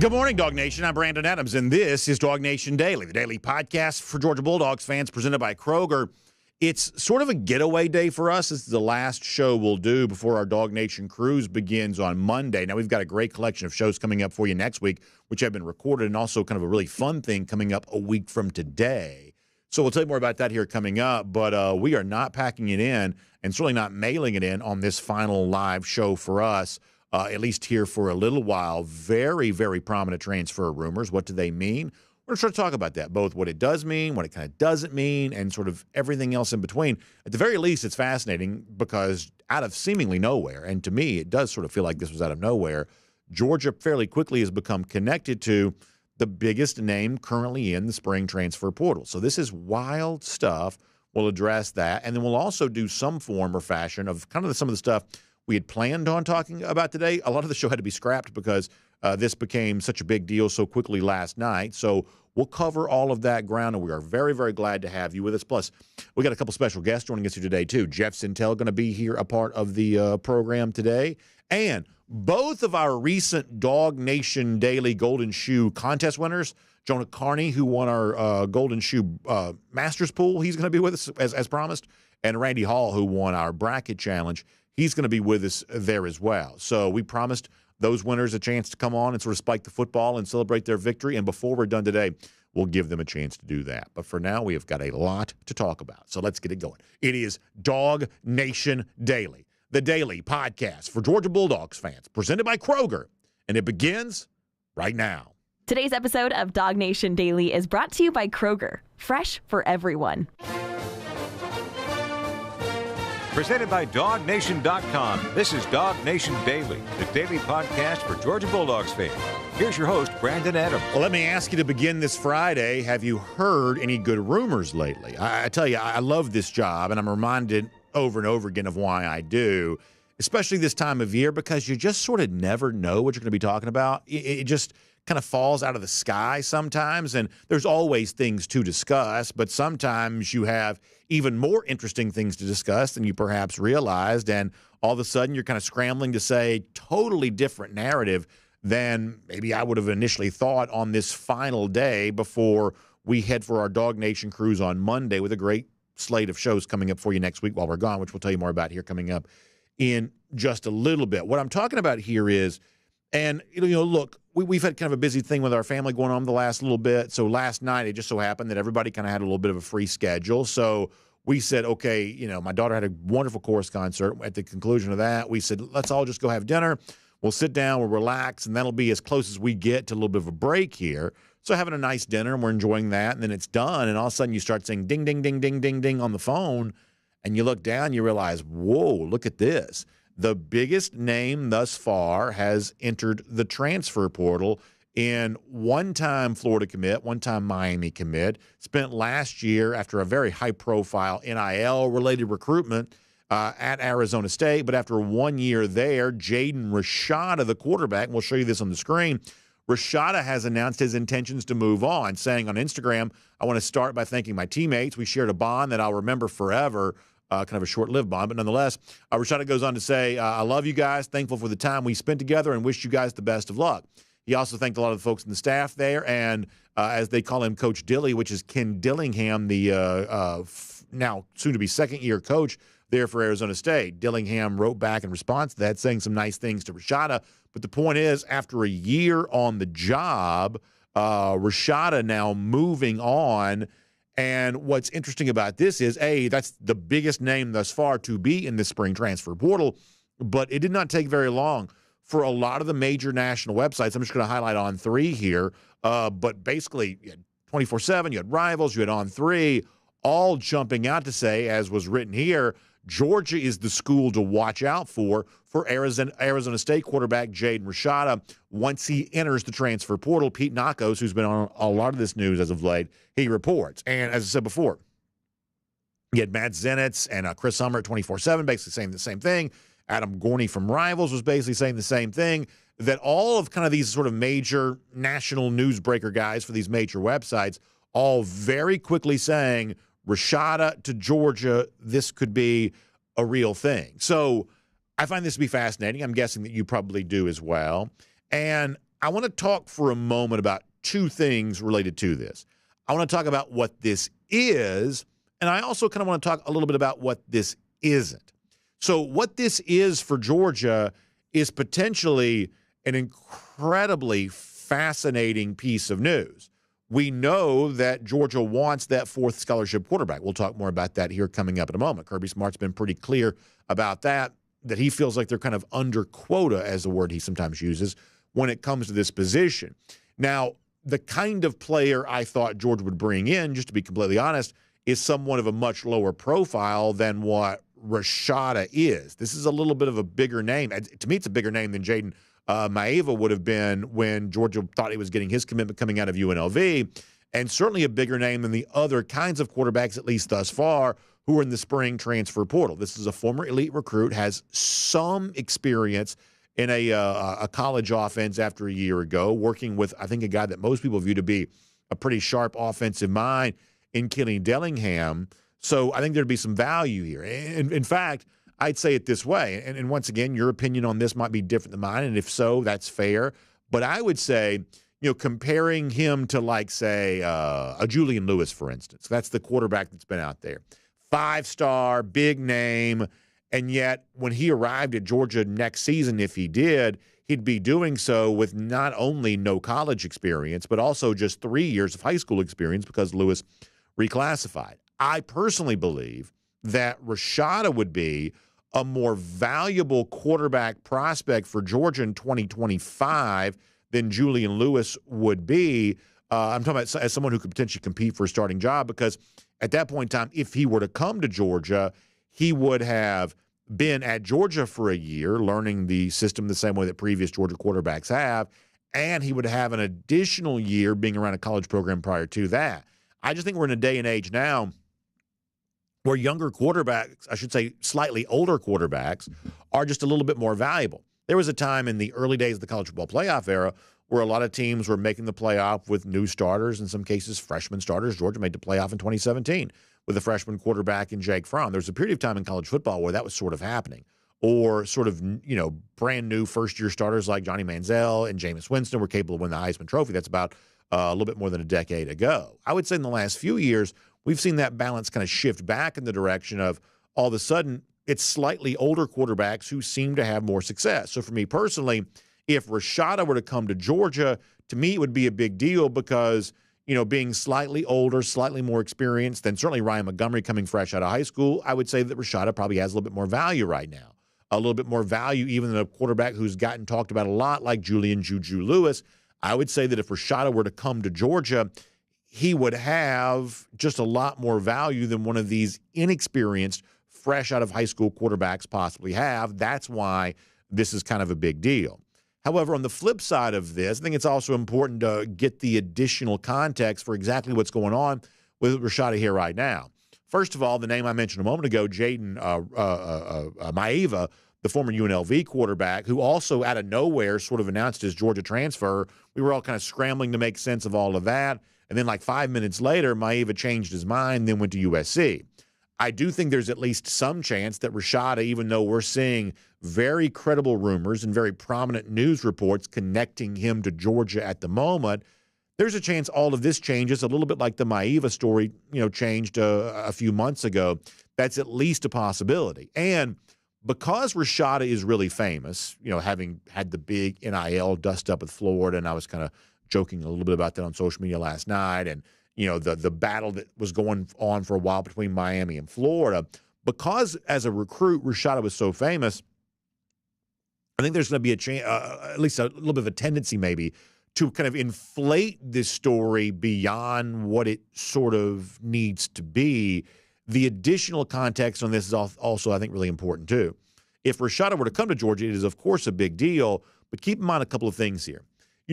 Good morning, Dawg Nation. I'm Brandon Adams, and this is DawgNation Daily, the daily podcast for Georgia Bulldogs fans presented by Kroger. It's sort of a getaway day for us. This is the last show we'll do before our DawgNation cruise begins on Monday. Now, we've got a great collection of shows coming up for you next week, which have been recorded, and also kind of a really fun thing coming up a week from today. So we'll tell you more about that here coming up, but we are not packing it in and certainly not mailing it in on this final live show for us. At least here for a little while. Very, very prominent transfer rumors. What do they mean? We're going to try to talk about that, both what it does mean, what it kind of doesn't mean, and sort of everything else in between. At the very least, it's fascinating because out of seemingly nowhere, and to me, it does sort of feel like this was out of nowhere, Georgia fairly quickly has become connected to the biggest name currently in the spring transfer portal. So this is wild stuff. We'll address that, and then we'll also do some form or fashion of kind of some of the stuff we had planned on talking about today. A lot of the show had to be scrapped because this became such a big deal so quickly last night. So we'll cover all of that ground, and we are very, very glad to have you with us. Plus, we got a couple special guests joining us here today, too. Jeff Sentell going to be here, a part of the program today. And both of our recent DawgNation Daily Golden Shoe contest winners, Jonah Carney, who won our Golden Shoe Masters Pool, he's going to be with us as promised, and Randy Hall, who won our Bracket Challenge. He's going to be with us there as well. So we promised those winners a chance to come on and sort of spike the football and celebrate their victory. And before we're done today, we'll give them a chance to do that. But for now, we have got a lot to talk about. So let's get it going. It is DawgNation Daily, the daily podcast for Georgia Bulldogs fans, presented by Kroger. And it begins right now. Today's episode of DawgNation Daily is brought to you by Kroger, fresh for everyone. Presented by DawgNation.com, this is DawgNation Daily, the daily podcast for Georgia Bulldogs fans. Here's your host, Brandon Adams. Well, let me ask you to begin this Friday, have you heard any good rumors lately? I tell you, I love this job, and I'm reminded over and over again of why I do, especially this time of year, because you just sort of never know what you're going to be talking about. It just kind of falls out of the sky sometimes, and there's always things to discuss, but sometimes you have even more interesting things to discuss than you perhaps realized, and all of a sudden you're kind of scrambling to say totally different narrative than maybe I would have initially thought on this final day before we head for our DawgNation cruise on Monday with a great slate of shows coming up for you next week while we're gone, which we'll tell you more about here coming up in just a little bit. What I'm talking about here is, and look, we've had kind of a busy thing with our family going on the last little bit. So last night, it just so happened that everybody kind of had a little bit of a free schedule. So we said, okay, my daughter had a wonderful chorus concert. At the conclusion of that, we said, let's all just go have dinner. We'll sit down, we'll relax, and that'll be as close as we get to a little bit of a break here. So having a nice dinner, and we're enjoying that, and then it's done, and all of a sudden you start saying ding, ding, ding, ding, ding, ding on the phone, and you look down, you realize, whoa, look at this. The biggest name thus far has entered the transfer portal in one-time Florida commit, one-time Miami commit, spent last year after a very high-profile NIL-related recruitment at Arizona State. But after 1 year there, Jaden Rashada, the quarterback, and we'll show you this on the screen, Rashada has announced his intentions to move on, saying on Instagram, I want to start by thanking my teammates. We shared a bond that I'll remember forever. Kind of a short-lived bond, but nonetheless, Rashada goes on to say, I love you guys, thankful for the time we spent together, and wish you guys the best of luck. He also thanked a lot of the folks in the staff there, and as they call him, Coach Dilly, which is Ken Dillingham, the now soon-to-be second-year coach there for Arizona State. Dillingham wrote back in response to that, saying some nice things to Rashada, but the point is, after a year on the job, Rashada now moving on. And what's interesting about this is, that's the biggest name thus far to be in the spring transfer portal, but it did not take very long for a lot of the major national websites. I'm just going to highlight On 3 here, but basically you had 24/7, you had Rivals, you had On 3, all jumping out to say, as was written here, Georgia is the school to watch out for Arizona State quarterback Jaden Rashada once he enters the transfer portal. Pete Nakos, who's been on a lot of this news as of late, he reports. And as I said before, you had Matt Zenitz and Chris Hummer at 24/7 basically saying the same thing. Adam Gorney from Rivals was basically saying the same thing, that all of kind of these sort of major national newsbreaker guys for these major websites all very quickly saying, Rashada to Georgia, this could be a real thing. So I find this to be fascinating. I'm guessing that you probably do as well. And I want to talk for a moment about two things related to this. I want to talk about what this is, and I also kind of want to talk a little bit about what this isn't. So what this is for Georgia is potentially an incredibly fascinating piece of news. We know that Georgia wants that fourth scholarship quarterback. We'll talk more about that here coming up in a moment. Kirby Smart's been pretty clear about that he feels like they're kind of under quota, as the word he sometimes uses, when it comes to this position. Now, the kind of player I thought Georgia would bring in, just to be completely honest, is somewhat of a much lower profile than what Rashada is. This is a little bit of a bigger name. To me, it's a bigger name than Jaden Rashada would have been when Georgia thought he was getting his commitment coming out of UNLV, and certainly a bigger name than the other kinds of quarterbacks, at least thus far, who are in the spring transfer portal. This is a former elite recruit, has some experience in a college offense after a year ago, working with, I think, a guy that most people view to be a pretty sharp offensive mind in Kenny Dillingham. So I think there'd be some value here. And in fact, I'd say it this way, and once again, your opinion on this might be different than mine, and if so, that's fair. But I would say, comparing him to, like, say, a Julian Lewis, for instance. That's the quarterback that's been out there. 5-star, big name, and yet when he arrived at Georgia next season, if he did, he'd be doing so with not only no college experience, but also just 3 years of high school experience because Lewis reclassified. I personally believe that Rashada would be a more valuable quarterback prospect for Georgia in 2025 than Julian Lewis would be. I'm talking about as someone who could potentially compete for a starting job, because at that point in time, if he were to come to Georgia, he would have been at Georgia for a year, learning the system the same way that previous Georgia quarterbacks have, and he would have an additional year being around a college program prior to that. I just think we're in a day and age now where younger quarterbacks, I should say slightly older quarterbacks, are just a little bit more valuable. There was a time in the early days of the college football playoff era where a lot of teams were making the playoff with new starters, in some cases freshman starters. Georgia made the playoff in 2017 with a freshman quarterback in Jake Fromm. There was a period of time in college football where that was sort of happening. Or sort of, brand new first-year starters like Johnny Manziel and Jameis Winston were capable of winning the Heisman Trophy. That's about a little bit more than a decade ago. I would say in the last few years, we've seen that balance kind of shift back in the direction of all of a sudden it's slightly older quarterbacks who seem to have more success. So for me personally, if Rashada were to come to Georgia, to me it would be a big deal because, being slightly older, slightly more experienced than certainly Ryan Montgomery coming fresh out of high school, I would say that Rashada probably has a little bit more value right now. A little bit more value even than a quarterback who's gotten talked about a lot like Julian Juju Lewis. I would say that if Rashada were to come to Georgia, he would have just a lot more value than one of these inexperienced, fresh out of high school quarterbacks possibly have. That's why this is kind of a big deal. However, on the flip side of this, I think it's also important to get the additional context for exactly what's going on with Rashada here right now. First of all, the name I mentioned a moment ago, Jaden Rashada, the former UNLV quarterback, who also out of nowhere sort of announced his Georgia transfer. We were all kind of scrambling to make sense of all of that. And then like 5 minutes later, Rashada changed his mind, then went to USC. I do think there's at least some chance that Rashada, even though we're seeing very credible rumors and very prominent news reports connecting him to Georgia at the moment, there's a chance all of this changes a little bit like the Rashada story, changed a few months ago. That's at least a possibility. And because Rashada is really famous, having had the big NIL dust up with Florida, and I was kind of joking a little bit about that on social media last night, and the battle that was going on for a while between Miami and Florida. Because as a recruit, Rashada was so famous, I think there's going to be a chance, at least a little bit of a tendency maybe, to kind of inflate this story beyond what it sort of needs to be. The additional context on this is also, I think, really important too. If Rashada were to come to Georgia, it is, of course, a big deal, but keep in mind a couple of things here.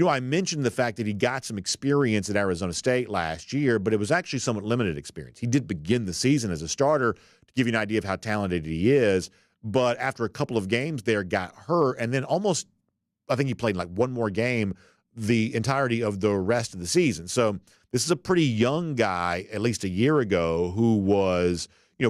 I mentioned the fact that he got some experience at Arizona State last year, but it was actually somewhat limited experience. He did begin the season as a starter to give you an idea of how talented he is, but after a couple of games there, got hurt, and then almost, I think he played like one more game the entirety of the rest of the season. So this is a pretty young guy, at least a year ago, who was,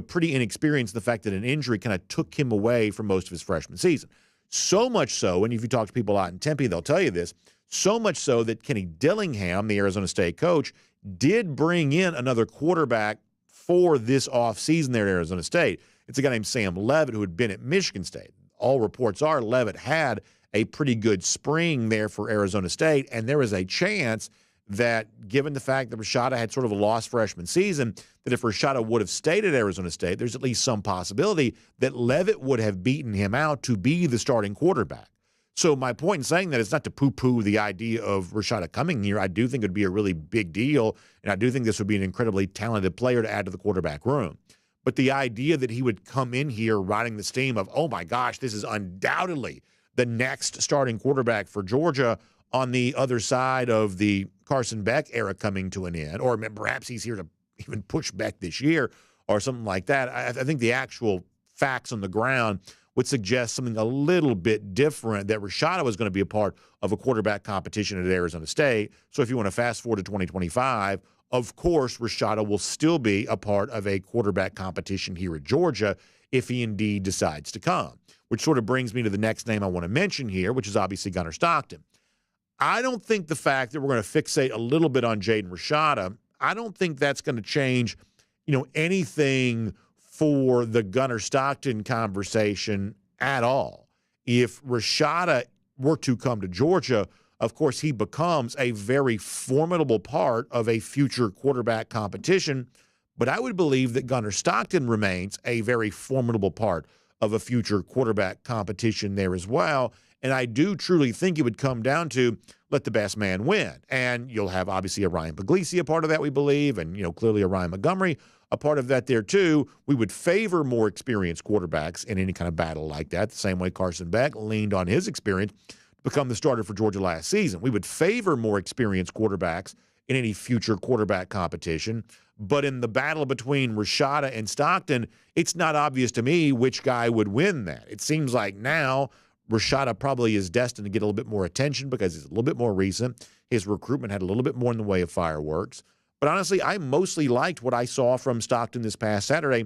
pretty inexperienced. The fact that an injury kind of took him away from most of his freshman season. So much so, and if you talk to people out in Tempe, they'll tell you this, So much so that Kenny Dillingham, the Arizona State coach, did bring in another quarterback for this offseason there at Arizona State. It's a guy named Sam Levitt who had been at Michigan State. All reports are Levitt had a pretty good spring there for Arizona State, and there is a chance that, given the fact that Rashada had sort of a lost freshman season, that if Rashada would have stayed at Arizona State, there's at least some possibility that Levitt would have beaten him out to be the starting quarterback. So my point in saying that is not to poo-poo the idea of Rashada coming here. I do think it would be a really big deal, and I do think this would be an incredibly talented player to add to the quarterback room. But the idea that he would come in here riding the steam of, oh my gosh, this is undoubtedly the next starting quarterback for Georgia on the other side of the Carson Beck era coming to an end, or perhaps he's here to even push Beck this year or something like that. I think the actual facts on the ground would suggest something a little bit different, that Rashada was going to be a part of a quarterback competition at Arizona State. So if you want to fast forward to 2025, of course, Rashada will still be a part of a quarterback competition here at Georgia if he indeed decides to come, which sort of brings me to the next name I want to mention here, which is obviously Gunnar Stockton. I don't think the fact that we're going to fixate a little bit on Jaden Rashada, I don't think that's going to change, anything for the Gunnar Stockton conversation at all. If Rashada were to come to Georgia, of course, he becomes a very formidable part of a future quarterback competition. But I would believe that Gunnar Stockton remains a very formidable part of a future quarterback competition there as well. And I do truly think it would come down to let the best man win. And you'll have obviously a Ryan Puglisi a part of that, we believe, and clearly a Ryan Montgomery a part of that there too. We would favor more experienced quarterbacks in any kind of battle like that, the same way Carson Beck leaned on his experience to become the starter for Georgia last season. We would favor more experienced quarterbacks in any future quarterback competition. But in the battle between Rashada and Stockton, it's not obvious to me which guy would win that. It seems like now Rashada probably is destined to get a little bit more attention because he's a little bit more recent. His recruitment had a little bit more in the way of fireworks. But honestly, I mostly liked what I saw from Stockton this past Saturday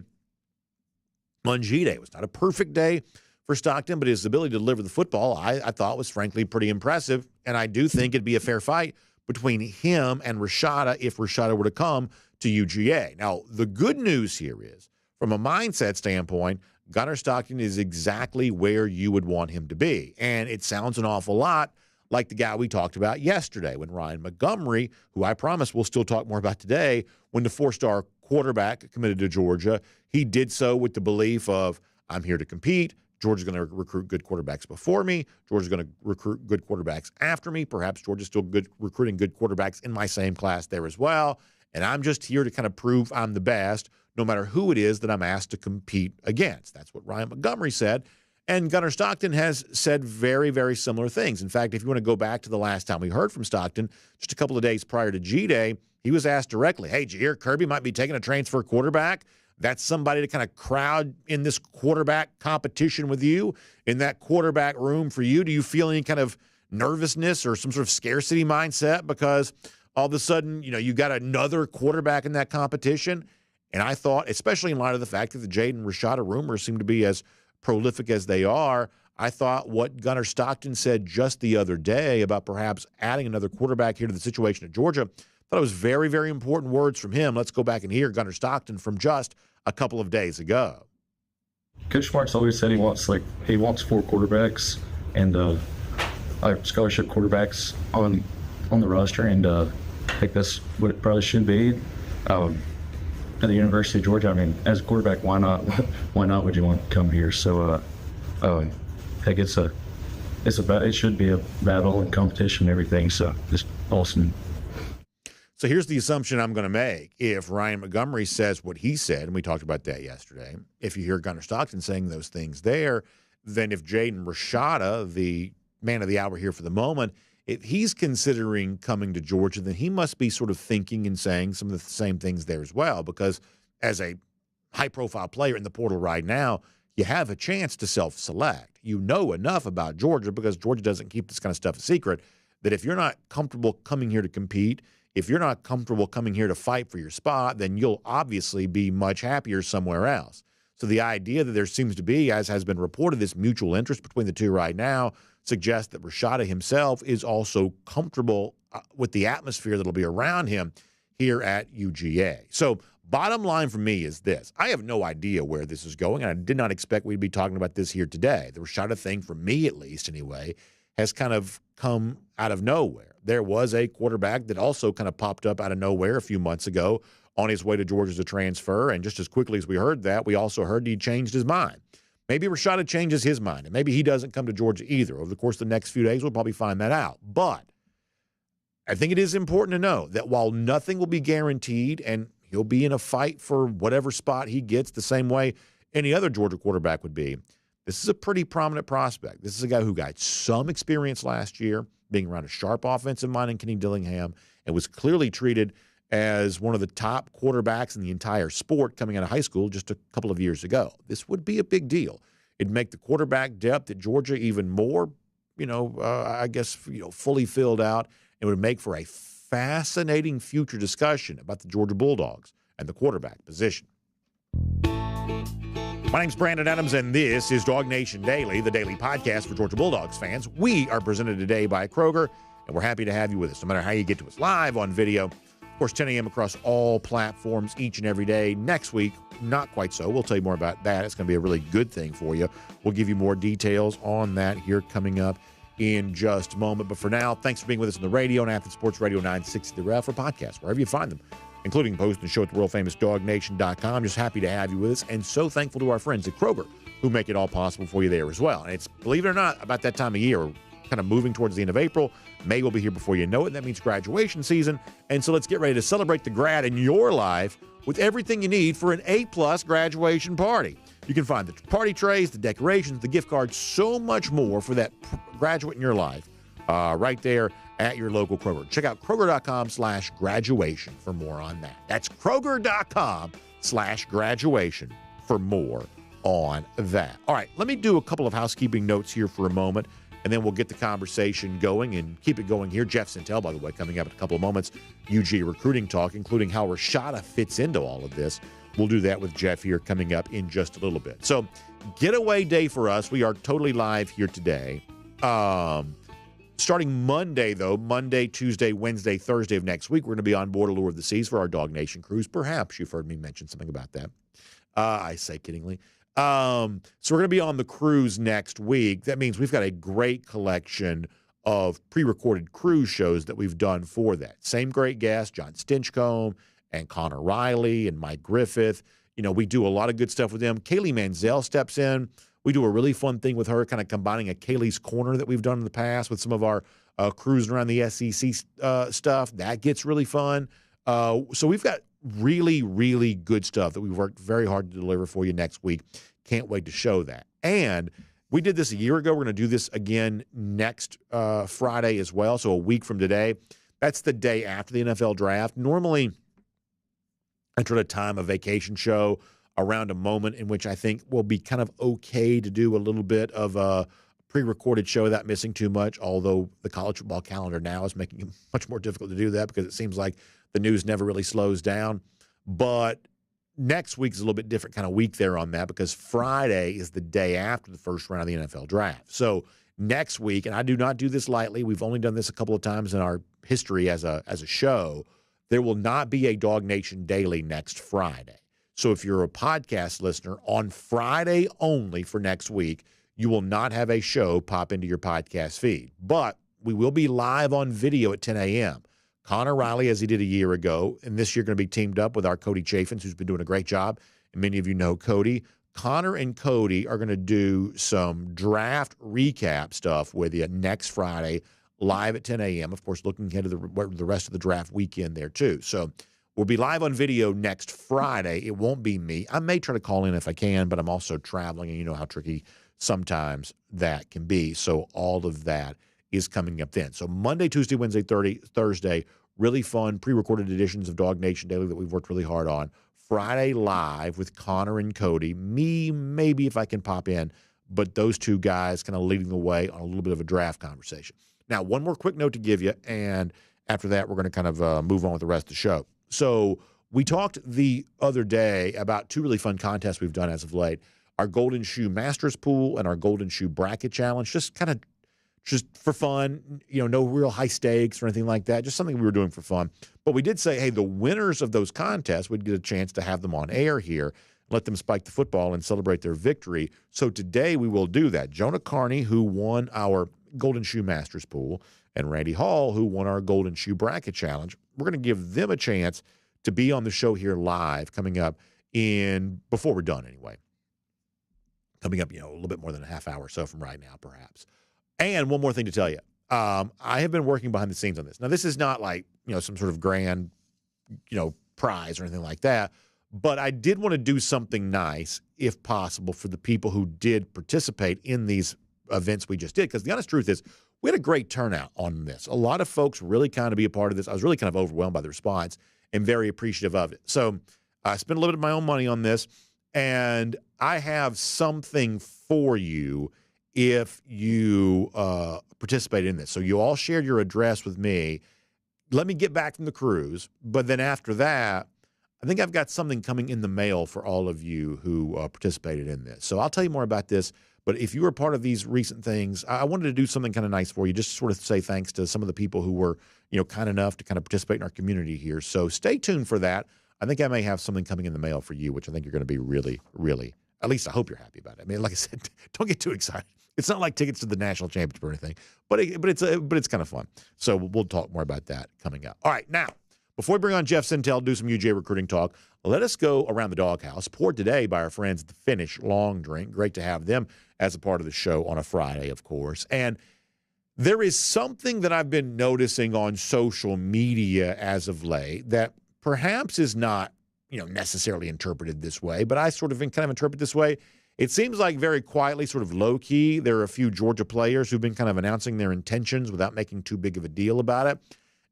on G-Day. It was not a perfect day for Stockton, but his ability to deliver the football, I thought was frankly pretty impressive. And I do think it'd be a fair fight between him and Rashada if Rashada were to come to UGA. Now, the good news here is, from a mindset standpoint, Gunnar Stockton is exactly where you would want him to be. And it sounds an awful lot like the guy we talked about yesterday when Ryan Montgomery, who I promise we'll still talk more about today, when the four-star quarterback committed to Georgia, he did so with the belief of, I'm here to compete. Georgia's going to recruit good quarterbacks before me. Georgia's going to recruit good quarterbacks after me. Perhaps Georgia's still recruiting good quarterbacks in my same class there as well. And I'm just here to kind of prove I'm the best, no matter who it is that I'm asked to compete against. That's what Ryan Montgomery said. And Gunnar Stockton has said very, very similar things. In fact, if you want to go back to the last time we heard from Stockton, just a couple of days prior to G-Day, he was asked directly, hey, Jair Kirby might be taking a transfer quarterback. That's somebody to kind of crowd in this quarterback competition with you, in that quarterback room for you. Do you feel any kind of nervousness or some sort of scarcity mindset because all of a sudden, you got another quarterback in that competition? And I thought, especially in light of the fact that the Jaden Rashada rumors seem to be as prolific as they are, I thought what Gunnar Stockton said just the other day about perhaps adding another quarterback here to the situation at Georgia, I thought it was very, very important words from him. Let's go back and hear Gunnar Stockton from just a couple of days ago. Coach Smart's always said he wants four quarterbacks and scholarship quarterbacks on the roster, and I think that's what it probably should be. At the University of Georgia, as a quarterback, why not? Why not would you want to come here? So, I think it should be a battle and competition and everything. So, just awesome. So here's the assumption I'm going to make. If Ryan Montgomery says what he said, and we talked about that yesterday, if you hear Gunnar Stockton saying those things there, then if Jaden Rashada, the man of the hour here for the moment, if he's considering coming to Georgia, then he must be sort of thinking and saying some of the same things there as well, because as a high-profile player in the portal right now, you have a chance to self-select. You know enough about Georgia, because Georgia doesn't keep this kind of stuff a secret, that if you're not comfortable coming here to compete, if you're not comfortable coming here to fight for your spot, then you'll obviously be much happier somewhere else. So the idea that there seems to be, as has been reported, this mutual interest between the two right now suggest that Rashada himself is also comfortable with the atmosphere that'll be around him here at UGA. So bottom line for me is this. I have no idea where this is going, and I did not expect we'd be talking about this here today. The Rashada thing, for me at least anyway, has kind of come out of nowhere. There was a quarterback that also kind of popped up out of nowhere a few months ago on his way to Georgia as a transfer, and just as quickly as we heard that, we also heard he changed his mind. Maybe Rashada changes his mind, and maybe he doesn't come to Georgia either. Over the course of the next few days, we'll probably find that out. But I think it is important to know that while nothing will be guaranteed, and he'll be in a fight for whatever spot he gets the same way any other Georgia quarterback would be, this is a pretty prominent prospect. This is a guy who got some experience last year, being around a sharp offensive mind in Kenny Dillingham, and was clearly treated as one of the top quarterbacks in the entire sport coming out of high school just a couple of years ago. This would be a big deal. It'd make the quarterback depth at Georgia even more, fully filled out. It would make for a fascinating future discussion about the Georgia Bulldogs and the quarterback position. My name's Brandon Adams, and this is DawgNation Daily, the daily podcast for Georgia Bulldogs fans. We are presented today by Kroger, and we're happy to have you with us, no matter how you get to us, live on video. Of course, 10 a.m. across all platforms each and every day. Next week, not quite so. We'll tell you more about that. It's going to be a really good thing for you. We'll give you more details on that here coming up in just a moment. But for now, thanks for being with us on the radio and Athens Sports Radio 960 The Ref, for podcasts, wherever you find them, including post and show at the world-famous DawgNation.com. Just happy to have you with us, and so thankful to our friends at Kroger who make it all possible for you there as well. And it's, believe it or not, about that time of year. We're kind of moving towards the end of April. May will be here before you know it, and that means graduation season. And so let's get ready to celebrate the grad in your life with everything you need for an A-plus graduation party. You can find the party trays, the decorations, the gift cards, so much more for that graduate in your life right there at your local Kroger. Check out Kroger.com/graduation for more on that. That's Kroger.com/graduation for more on that. All right, let me do a couple of housekeeping notes here for a moment, and then we'll get the conversation going and keep it going here. Jeff Sentell, by the way, coming up in a couple of moments. UGA recruiting talk, including how Rashada fits into all of this. We'll do that with Jeff here coming up in just a little bit. So, getaway day for us. We are totally live here today. Starting Monday, though, Monday, Tuesday, Wednesday, Thursday of next week, we're going to be on board Allure of the Seas for our DawgNation cruise. Perhaps you've heard me mention something about that. I say kiddingly. So we're going to be on the cruise next week. That means we've got a great collection of pre-recorded cruise shows that we've done for that. Same great guests, John Stinchcomb and Connor Riley and Mike Griffith. You know, we do a lot of good stuff with them. Kaylee Manziel steps in. We do a really fun thing with her, kind of combining a Kaylee's Corner that we've done in the past with some of our cruising around the SEC stuff. That gets really fun. So we've got really, really good stuff that we've worked very hard to deliver for you next week. Can't wait to show that. And we did this a year ago. We're going to do this again next Friday as well, so a week from today. That's the day after the NFL draft. Normally, I try to time a vacation show around a moment in which I think will be kind of okay to do a little bit of a pre-recorded show without missing too much, although the college football calendar now is making it much more difficult to do that because it seems like the news never really slows down. But next week is a little bit different kind of week there on that because Friday is the day after the first round of the NFL draft. So next week, and I do not do this lightly, we've only done this a couple of times in our history as a show, there will not be a DawgNation Daily next Friday. So if you're a podcast listener, on Friday only for next week, you will not have a show pop into your podcast feed. But we will be live on video at 10 a.m. Connor Riley, as he did a year ago, and this year going to be teamed up with our Cody Chaffins, who's been doing a great job, and many of you know Cody. Connor and Cody are going to do some draft recap stuff with you next Friday, live at 10 a.m., of course, looking ahead to the rest of the draft weekend there, too. So we'll be live on video next Friday. It won't be me. I may try to call in if I can, but I'm also traveling, and you know how tricky sometimes that can be. So all of that is coming up then. So Monday, Tuesday, Wednesday, Thursday, really fun pre-recorded editions of DawgNation Daily that we've worked really hard on. Friday live with Connor and Cody. Me, maybe if I can pop in, but those two guys kind of leading the way on a little bit of a draft conversation. Now, one more quick note to give you, and after that, we're going to kind of move on with the rest of the show. So we talked the other day about two really fun contests we've done as of late, our Golden Shoe Masters Pool and our Golden Shoe Bracket Challenge, just kind of just for fun, no real high stakes or anything like that, just something we were doing for fun. But we did say, hey, the winners of those contests would get a chance to have them on air here, let them spike the football and celebrate their victory. So today we will do that. Jonah Carney, who won our Golden Shoe Masters pool, and Randy Hall, who won our Golden Shoe Bracket Challenge, we're going to give them a chance to be on the show here live coming up before we're done anyway. Coming up, a little bit more than a half hour or so from right now, perhaps. And one more thing to tell you. I have been working behind the scenes on this. Now, this is not like, some sort of grand, prize or anything like that. But I did want to do something nice, if possible, for the people who did participate in these events we just did. Because the honest truth is, we had a great turnout on this. A lot of folks really kind of be a part of this. I was really kind of overwhelmed by the response and very appreciative of it. So I spent a little bit of my own money on this, and I have something for you if you participated in this. So you all shared your address with me. Let me get back from the cruise. But then after that, I think I've got something coming in the mail for all of you who participated in this. So I'll tell you more about this. But if you were part of these recent things, I wanted to do something kind of nice for you, just to sort of say thanks to some of the people who were, kind enough to kind of participate in our community here. So stay tuned for that. I think I may have something coming in the mail for you, which I think you're going to be really, really, at least I hope you're happy about it. I mean, like I said, don't get too excited. It's not like tickets to the national championship or anything, but it's kind of fun. So we'll talk more about that coming up. All right, now, before we bring on Jeff Sentell, do some UGA recruiting talk, let us go around the doghouse, poured today by our friends at the Finish Long Drink. Great to have them as a part of the show on a Friday, of course. And there is something that I've been noticing on social media as of late that perhaps is not, necessarily interpreted this way, but I sort of kind of interpret this way. It seems like very quietly, sort of low-key, there are a few Georgia players who've been kind of announcing their intentions without making too big of a deal about it.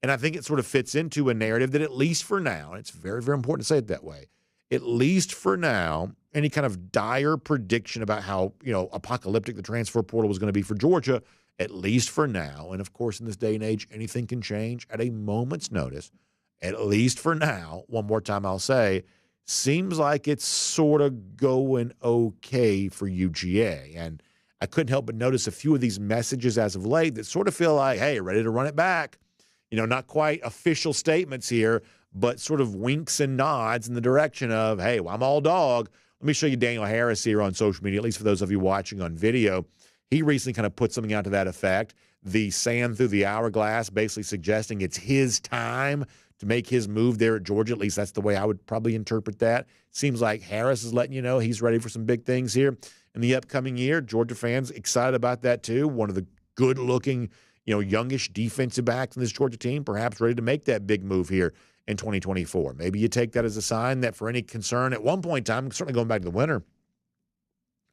And I think it sort of fits into a narrative that at least for now, and it's very, very important to say it that way, at least for now, any kind of dire prediction about how, apocalyptic the transfer portal was going to be for Georgia, at least for now, and of course in this day and age, anything can change at a moment's notice, at least for now, one more time I'll say, seems like it's sort of going okay for UGA. And I couldn't help but notice a few of these messages as of late that sort of feel like, hey, ready to run it back. Not quite official statements here, but sort of winks and nods in the direction of, hey, well, I'm all dog. Let me show you Daniel Harris here on social media, at least for those of you watching on video. He recently kind of put something out to that effect. The sand through the hourglass, basically suggesting it's his time to make his move there at Georgia. At least that's the way I would probably interpret that. Seems like Harris is letting you know he's ready for some big things here in the upcoming year. Georgia fans excited about that too. One of the good-looking, youngish defensive backs in this Georgia team, perhaps ready to make that big move here in 2024. Maybe you take that as a sign that for any concern at one point in time, certainly going back to the winter,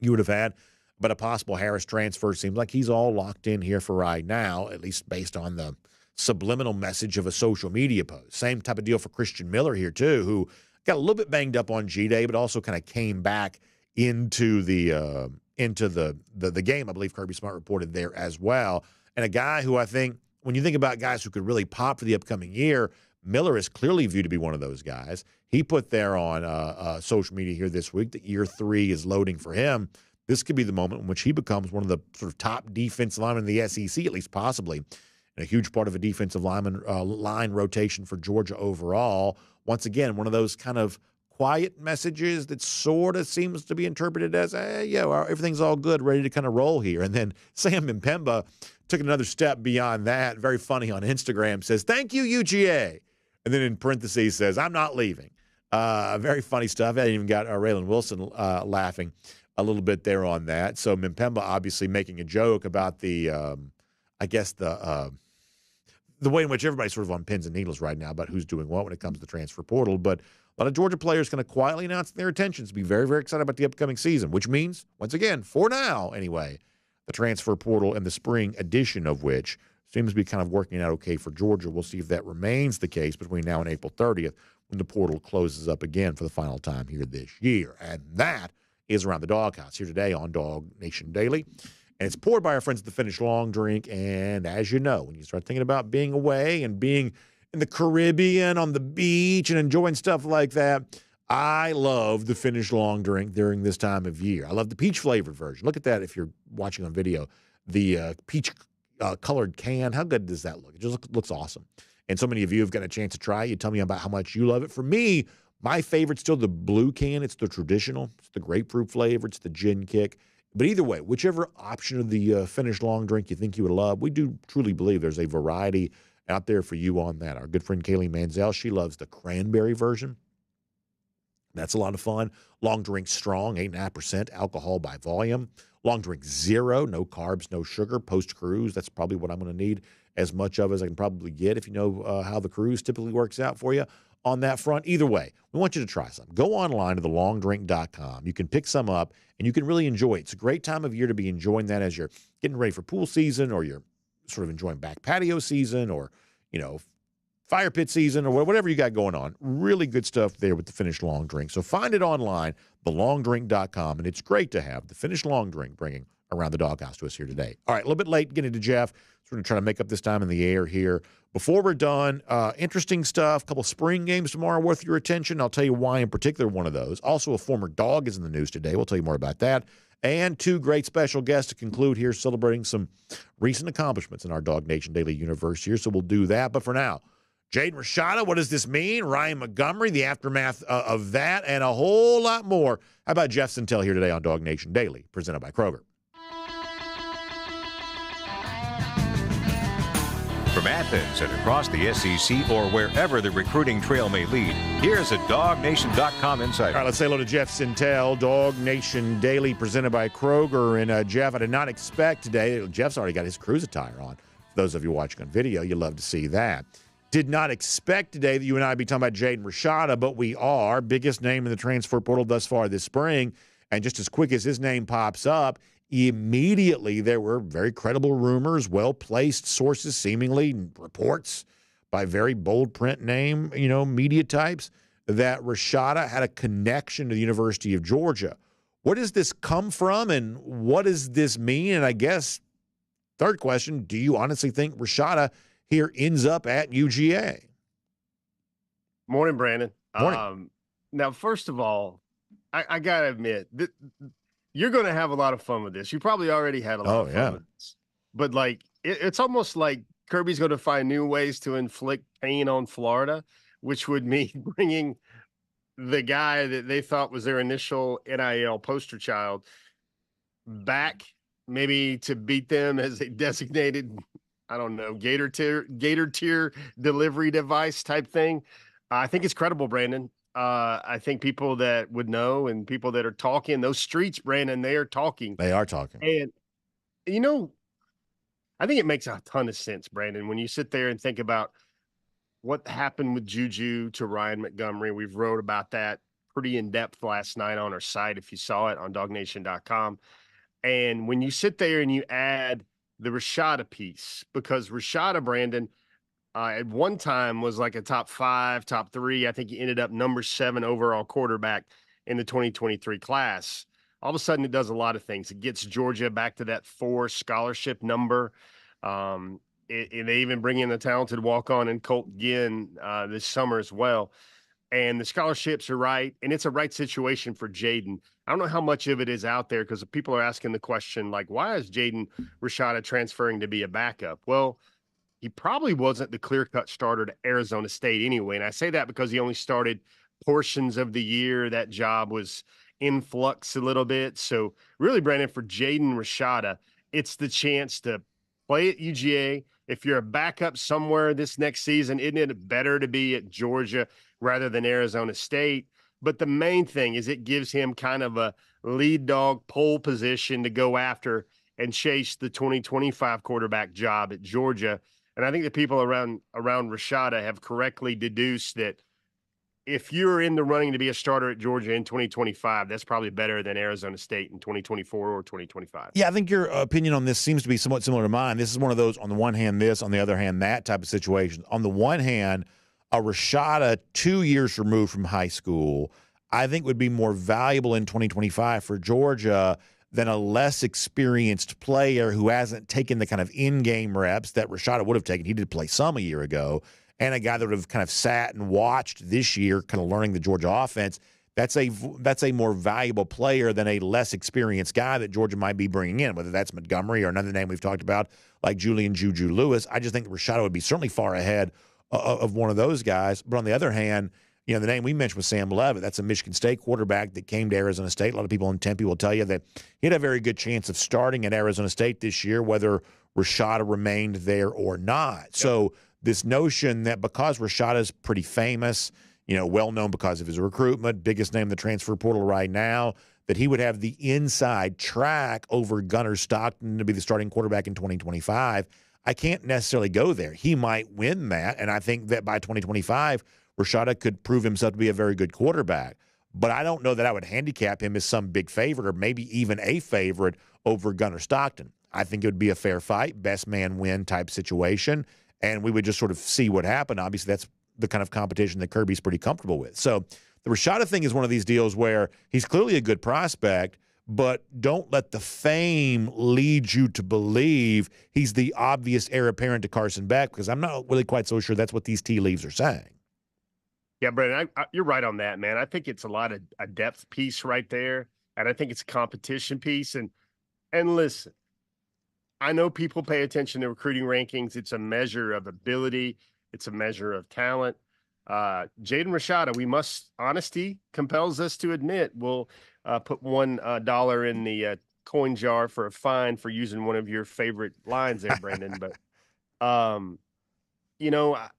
you would have had, but a possible Harris transfer seems like he's all locked in here for right now, at least based on the subliminal message of a social media post. Same type of deal for Christian Miller here too, who got a little bit banged up on G-Day, but also kind of came back into the game. I believe Kirby Smart reported there as well. And a guy who I think, when you think about guys who could really pop for the upcoming year, Miller is clearly viewed to be one of those guys. He put there on social media here this week that year 3 is loading for him. This could be the moment in which he becomes one of the sort of top defensive linemen in the SEC, at least possibly, and a huge part of a defensive line rotation for Georgia overall. Once again, one of those kind of quiet messages that sort of seems to be interpreted as, hey, everything's all good, ready to kind of roll here. And then Sam Mpemba took another step beyond that, very funny on Instagram, says, thank you, UGA. And then in parentheses says, I'm not leaving. Very funny stuff. I even got Raylan Wilson laughing a little bit there on that. So Mpemba obviously making a joke about the way in which everybody's sort of on pins and needles right now about who's doing what when it comes to the transfer portal. But a lot of Georgia players kind of quietly announcing their intentions to be very, very excited about the upcoming season, which means, once again, for now anyway, the transfer portal and the spring edition of which seems to be kind of working out okay for Georgia. We'll see if that remains the case between now and April 30th when the portal closes up again for the final time here this year. And that is Around the Doghouse here today on DawgNation Daily. And it's poured by our friends at the Finish Long Drink. And as you know, when you start thinking about being away and being in the Caribbean on the beach and enjoying stuff like that, I love the Finish Long Drink during this time of year. I love the peach-flavored version. Look at that if you're watching on video. The peach colored can. How good does that look? It just looks awesome. And so many of you have got a chance to try it. You tell me about how much you love it. For me, my favorite's still the blue can. It's the traditional. It's the grapefruit flavor. It's the gin kick. But either way, whichever option of the finished long drink you think you would love, we do truly believe there's a variety out there for you on that. Our good friend Kaylee Manziel, she loves the cranberry version. That's a lot of fun. Long drink strong, 8.5% alcohol by volume. Long drink zero, no carbs, no sugar. Post cruise, that's probably what I'm going to need as much of as I can probably get if you know how the cruise typically works out for you on that front. Either way, we want you to try some. Go online to thelongdrink.com. You can pick some up, and you can really enjoy it. It's a great time of year to be enjoying that as you're getting ready for pool season, or you're sort of enjoying back patio season, or, fire pit season, or whatever you got going on. Really good stuff there with the finished long drink. So find it online, thelongdrink.com, and it's great to have the finished long drink bringing around the doghouse to us here today. All right, a little bit late getting to Jeff. So we're going to try to make up this time in the air here. Before we're done, interesting stuff. A couple spring games tomorrow worth your attention. I'll tell you why in particular one of those. Also, a former Dawg is in the news today. We'll tell you more about that. And two great special guests to conclude here, celebrating some recent accomplishments in our DawgNation Daily universe here. So we'll do that. But for now, Jaden Rashada, what does this mean? Ryan Montgomery, the aftermath of that, and a whole lot more. How about Jeff Sentell here today on DawgNation Daily, presented by Kroger. From Athens and across the SEC or wherever the recruiting trail may lead, here's a DawgNation.com insider. All right, let's say hello to Jeff Sentell, DawgNation Daily, presented by Kroger. And Jeff, I did not expect today, Jeff's already got his cruise attire on. For those of you watching on video, you'll love to see that. Did not expect today that you and I would be talking about Jaden Rashada, but we are. Biggest name in the transfer portal thus far this spring. And just as quick as his name pops up, immediately there were very credible rumors, well-placed sources, seemingly reports by very bold print name, media types, that Rashada had a connection to the University of Georgia. Where does this come from, and what does this mean? And I guess, third question, do you honestly think Rashada here ends up at UGA? Morning, Brandon. Morning. Now, first of all, I got to admit, you're going to have a lot of fun with this. You probably already had a lot of fun with this. But, it's almost like Kirby's going to find new ways to inflict pain on Florida, which would mean bringing the guy that they thought was their initial NIL poster child back, maybe to beat them as a designated, I don't know, Gator tier delivery device type thing. I think it's credible, Brandon. I think people that would know and people that are talking, those streets, Brandon, they are talking. They are talking. And, I think it makes a ton of sense, Brandon, when you sit there and think about what happened with Juju to Ryan Montgomery. We've wrote about that pretty in depth last night on our site, if you saw it on DawgNation.com. And when you sit there and you add the Rashada piece, because Rashada, Brandon, at one time was like a top 5, top 3. I think he ended up number 7 overall quarterback in the 2023 class. All of a sudden, it does a lot of things. It gets Georgia back to that 4 scholarship number. They even bring in the talented walk-on and Colt Ginn this summer as well. And the scholarships are right, and it's a right situation for Jaden. I don't know how much of it is out there because people are asking the question, why is Jaden Rashada transferring to be a backup? Well, he probably wasn't the clear-cut starter to Arizona State anyway. And I say that because he only started portions of the year. That job was in flux a little bit. So really, Brandon, for Jaden Rashada, it's the chance to play at UGA. If you're a backup somewhere this next season, isn't it better to be at Georgia rather than Arizona State? But the main thing is it gives him kind of a lead dog pole position to go after and chase the 2025 quarterback job at Georgia. And I think the people around Rashada have correctly deduced that if you're in the running to be a starter at Georgia in 2025, that's probably better than Arizona State in 2024 or 2025. Yeah, I think your opinion on this seems to be somewhat similar to mine. This is one of those, on the one hand, this, on the other hand, that type of situation. On the one hand, a Rashada 2 years removed from high school, I think would be more valuable in 2025 for Georgia than a less experienced player who hasn't taken the kind of in-game reps that Rashada would have taken. He did play some a year ago. And a guy that would have kind of sat and watched this year, kind of learning the Georgia offense, that's a more valuable player than a less experienced guy that Georgia might be bringing in, whether that's Montgomery or another name we've talked about like Julian Juju Lewis. I just think Rashada would be certainly far ahead of one of those guys. But on the other hand, the name we mentioned was Sam Levitt. That's a Michigan State quarterback that came to Arizona State. A lot of people in Tempe will tell you that he had a very good chance of starting at Arizona State this year, whether Rashada remained there or not. Yep. So this notion that because Rashada's pretty famous, well known because of his recruitment, biggest name in the transfer portal right now, that he would have the inside track over Gunnar Stockton to be the starting quarterback in 2025. I can't necessarily go there. He might win that, and I think that by 2025, Rashada could prove himself to be a very good quarterback. But I don't know that I would handicap him as some big favorite or maybe even a favorite over Gunnar Stockton. I think it would be a fair fight, best man win type situation, and we would just sort of see what happened. Obviously, that's the kind of competition that Kirby's pretty comfortable with. So the Rashada thing is one of these deals where he's clearly a good prospect, but don't let the fame lead you to believe he's the obvious heir apparent to Carson Beck, because I'm not really quite so sure that's what these tea leaves are saying. Yeah, Brandon, you're right on that, man. I think it's a lot of a depth piece right there, and I think it's a competition piece. And listen, I know people pay attention to recruiting rankings. It's a measure of ability. It's a measure of talent. Jaden Rashada, honesty compels us to admit, we'll put $1 in the coin jar for a fine for using one of your favorite lines there, Brandon. But,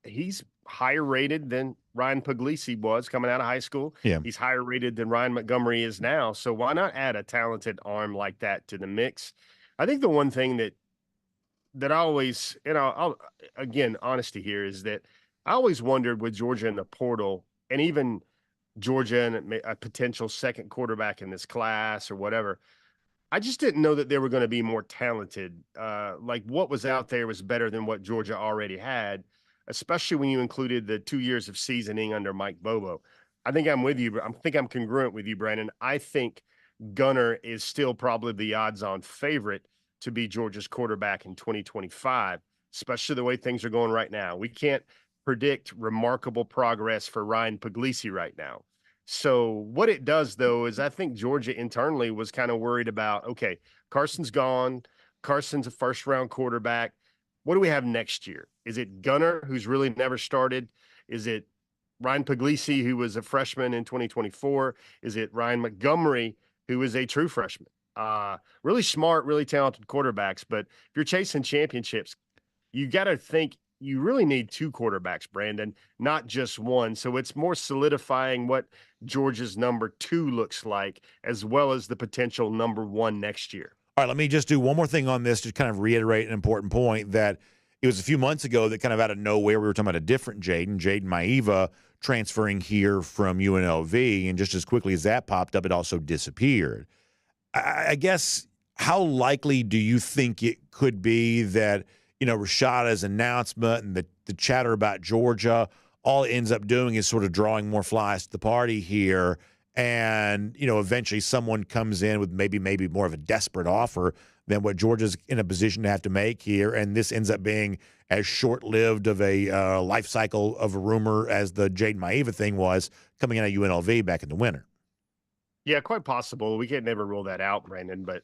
he's higher rated than Ryan Puglisi was coming out of high school. Yeah. He's higher rated than Ryan Montgomery is now. So why not add a talented arm like that to the mix? I think the one thing that I always, again, honesty here is that I always wondered with Georgia in the portal, and even Georgia and a potential second quarterback in this class or whatever, I just didn't know that they were going to be more talented. Like what was out there was better than what Georgia already had, especially when you included the 2 years of seasoning under Mike Bobo. I think I'm with you. I think I'm congruent with you, Brandon. I think Gunnar is still probably the odds-on favorite to be Georgia's quarterback in 2025, especially the way things are going right now. We can't predict remarkable progress for Ryan Puglisi right now. So what it does, though, is I think Georgia internally was kind of worried about, okay, Carson's gone. Carson's a first-round quarterback. What do we have next year? Is it Gunnar, who's really never started? Is it Ryan Puglisi, who was a freshman in 2024? Is it Ryan Montgomery, who is a true freshman? Really smart, really talented quarterbacks. But if you're chasing championships, you got to think you really need two quarterbacks, Brandon, not just one. So it's more solidifying what Georgia's number 2 looks like, as well as the potential number 1 next year. All right, let me just do one more thing on this to kind of reiterate an important point that it was a few months ago that kind of out of nowhere we were talking about a different Jaden Maiava, transferring here from UNLV, and just as quickly as that popped up, it also disappeared. I guess how likely do you think it could be that, Rashada's announcement and the chatter about Georgia, all it ends up doing is sort of drawing more flies to the party here, and, eventually someone comes in with maybe more of a desperate offer than what Georgia's in a position to have to make here, and this ends up being as short-lived of a life cycle of a rumor as the Jaden Maiava thing was coming out of UNLV back in the winter. Yeah, quite possible. We can never rule that out, Brandon, but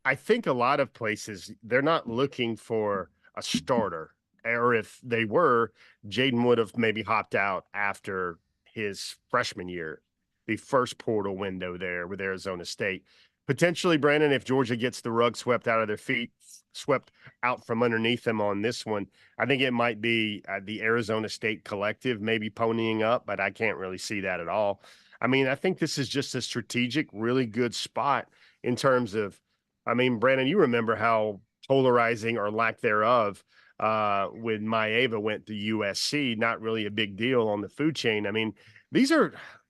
I think a lot of places, they're not looking for a starter, or if they were, Jaden would have maybe hopped out after his freshman year, the first portal window there with Arizona State. Potentially, Brandon, if Georgia gets the rug swept out of their feet, swept out from underneath them on this one, I think it might be the Arizona State collective maybe ponying up, but I can't really see that at all. I mean, I think this is just a strategic, really good spot in terms of, Brandon, you remember how polarizing or lack thereof when Maiava went to USC, not really a big deal on the food chain.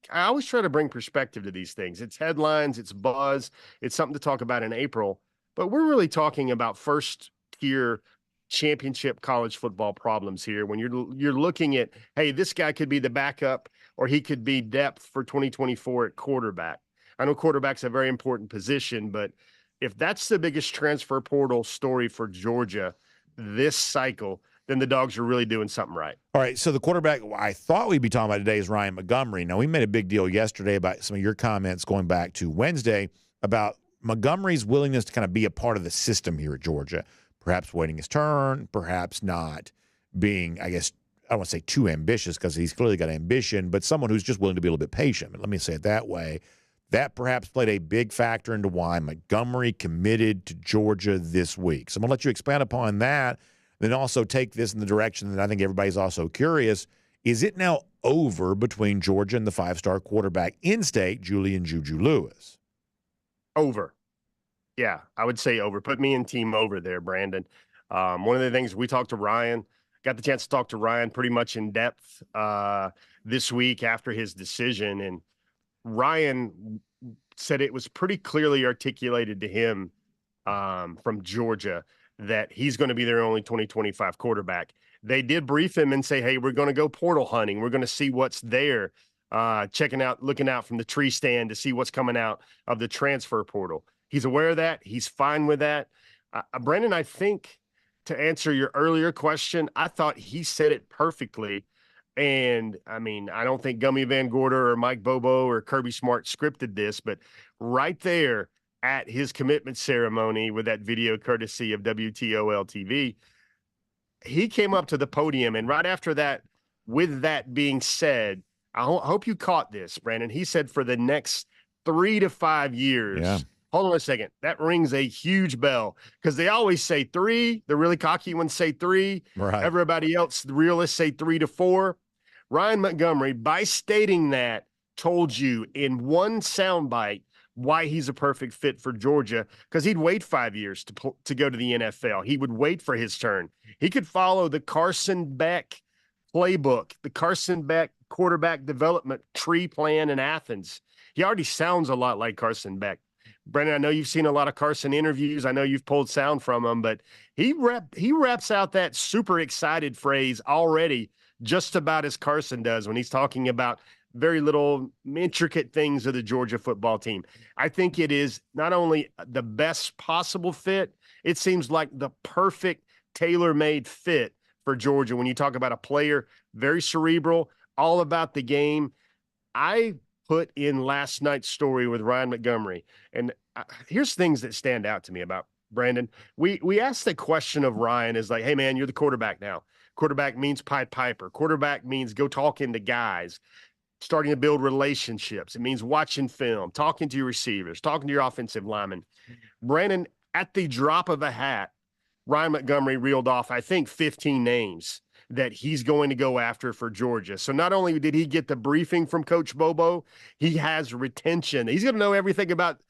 I always try to bring perspective to these things. It's headlines, it's buzz, it's something to talk about in April, but we're really talking about first tier championship college football problems here. When you're looking at, hey, this guy could be the backup or he could be depth for 2024 at quarterback. I know quarterback's a very important position, but if that's the biggest transfer portal story for Georgia this cycle, then the Dogs are really doing something right. All right, so the quarterback I thought we'd be talking about today is Ryan Montgomery. Now, we made a big deal yesterday about some of your comments going back to Wednesday about Montgomery's willingness to kind of be a part of the system here at Georgia, perhaps waiting his turn, perhaps not being, I guess, I don't want to say too ambitious because he's clearly got ambition, but someone who's just willing to be a little bit patient. Let me say it that way. That perhaps played a big factor into why Montgomery committed to Georgia this week. So I'm going to let you expand upon that, then also take this in the direction that I think everybody's also curious. Is it now over between Georgia and the five-star quarterback in-state, Julian Juju Lewis? Over. Yeah, I would say over. Put me in team over there, Brandon. One of the things we talked to Ryan, got the chance to talk to Ryan pretty much in depth this week after his decision, and Ryan said it was pretty clearly articulated to him from Georgia that he's going to be their only 2025 quarterback. They did brief him and say, hey, we're going to go portal hunting. We're going to see what's there, looking out from the tree stand to see what's coming out of the transfer portal. He's aware of that. He's fine with that. Brandon, I think to answer your earlier question, I thought he said it perfectly. And I mean, I don't think Gummy Van Gorder or Mike Bobo or Kirby Smart scripted this, but right there at his commitment ceremony with that video courtesy of WTOL TV, he came up to the podium. And right after that, with that being said, I hope you caught this, Brandon. He said for the next 3 to 5 years. Yeah. Hold on a second. That rings a huge bell because they always say 3. The really cocky ones say 3. Right. Everybody else, the realists, say 3 to 4. Ryan Montgomery, by stating that, told you in one soundbite why he's a perfect fit for Georgia, because he'd wait 5 years to go to the NFL. He would wait for his turn. He could follow the Carson Beck playbook, the Carson Beck quarterback development tree plan in Athens. He already sounds a lot like Carson Beck. Brennan, I know you've seen a lot of Carson interviews. I know you've pulled sound from him, but he raps out that super excited phrase already just about as Carson does when he's talking about very little intricate things of the Georgia football team. I think it is not only the best possible fit, it seems like the perfect tailor-made fit for Georgia when you talk about a player, very cerebral, all about the game. I put in last night's story with Ryan Montgomery, and here's things that stand out to me about Brandon. We asked the question of Ryan is like, hey, man, you're the quarterback now. Quarterback means Pied Piper. Quarterback means go talking to guys, starting to build relationships. It means watching film, talking to your receivers, talking to your offensive linemen. Brandon, at the drop of a hat, Ryan Montgomery reeled off, I think, 15 names that he's going to go after for Georgia. So not only did he get the briefing from Coach Bobo, he has retention. He's going to know everything about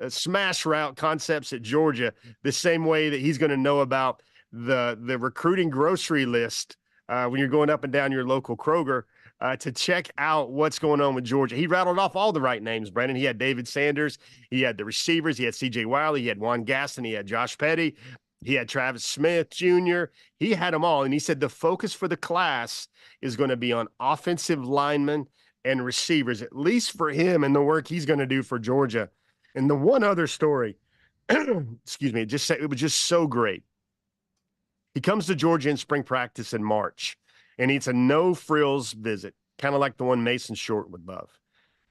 smash route concepts at Georgia the same way that he's going to know about the recruiting grocery list when you're going up and down your local Kroger to check out what's going on with Georgia. He rattled off all the right names, Brandon. He had David Sanders. He had the receivers. He had C.J. Wiley. He had Juan Gaston. He had Josh Petty. He had Travis Smith Jr. He had them all. And he said the focus for the class is going to be on offensive linemen and receivers, at least for him and the work he's going to do for Georgia. And the one other story, excuse me, it was just so great. He comes to Georgia in spring practice in March, and it's a no-frills visit, kind of like the one Mason Short would love.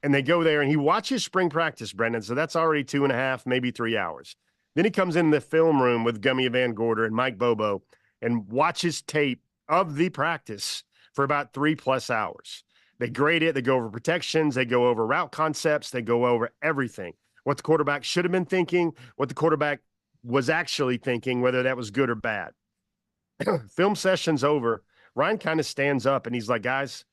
And they go there, and he watches spring practice, Brendan, so that's already 2.5, maybe 3 hours. Then he comes in the film room with Gummy Van Gorder and Mike Bobo and watches tape of the practice for about 3+ hours. They grade it. They go over protections. They go over route concepts. They go over everything. What the quarterback should have been thinking, what the quarterback was actually thinking, whether that was good or bad. Film session's over. Ryan kind of stands up and he's like, guys,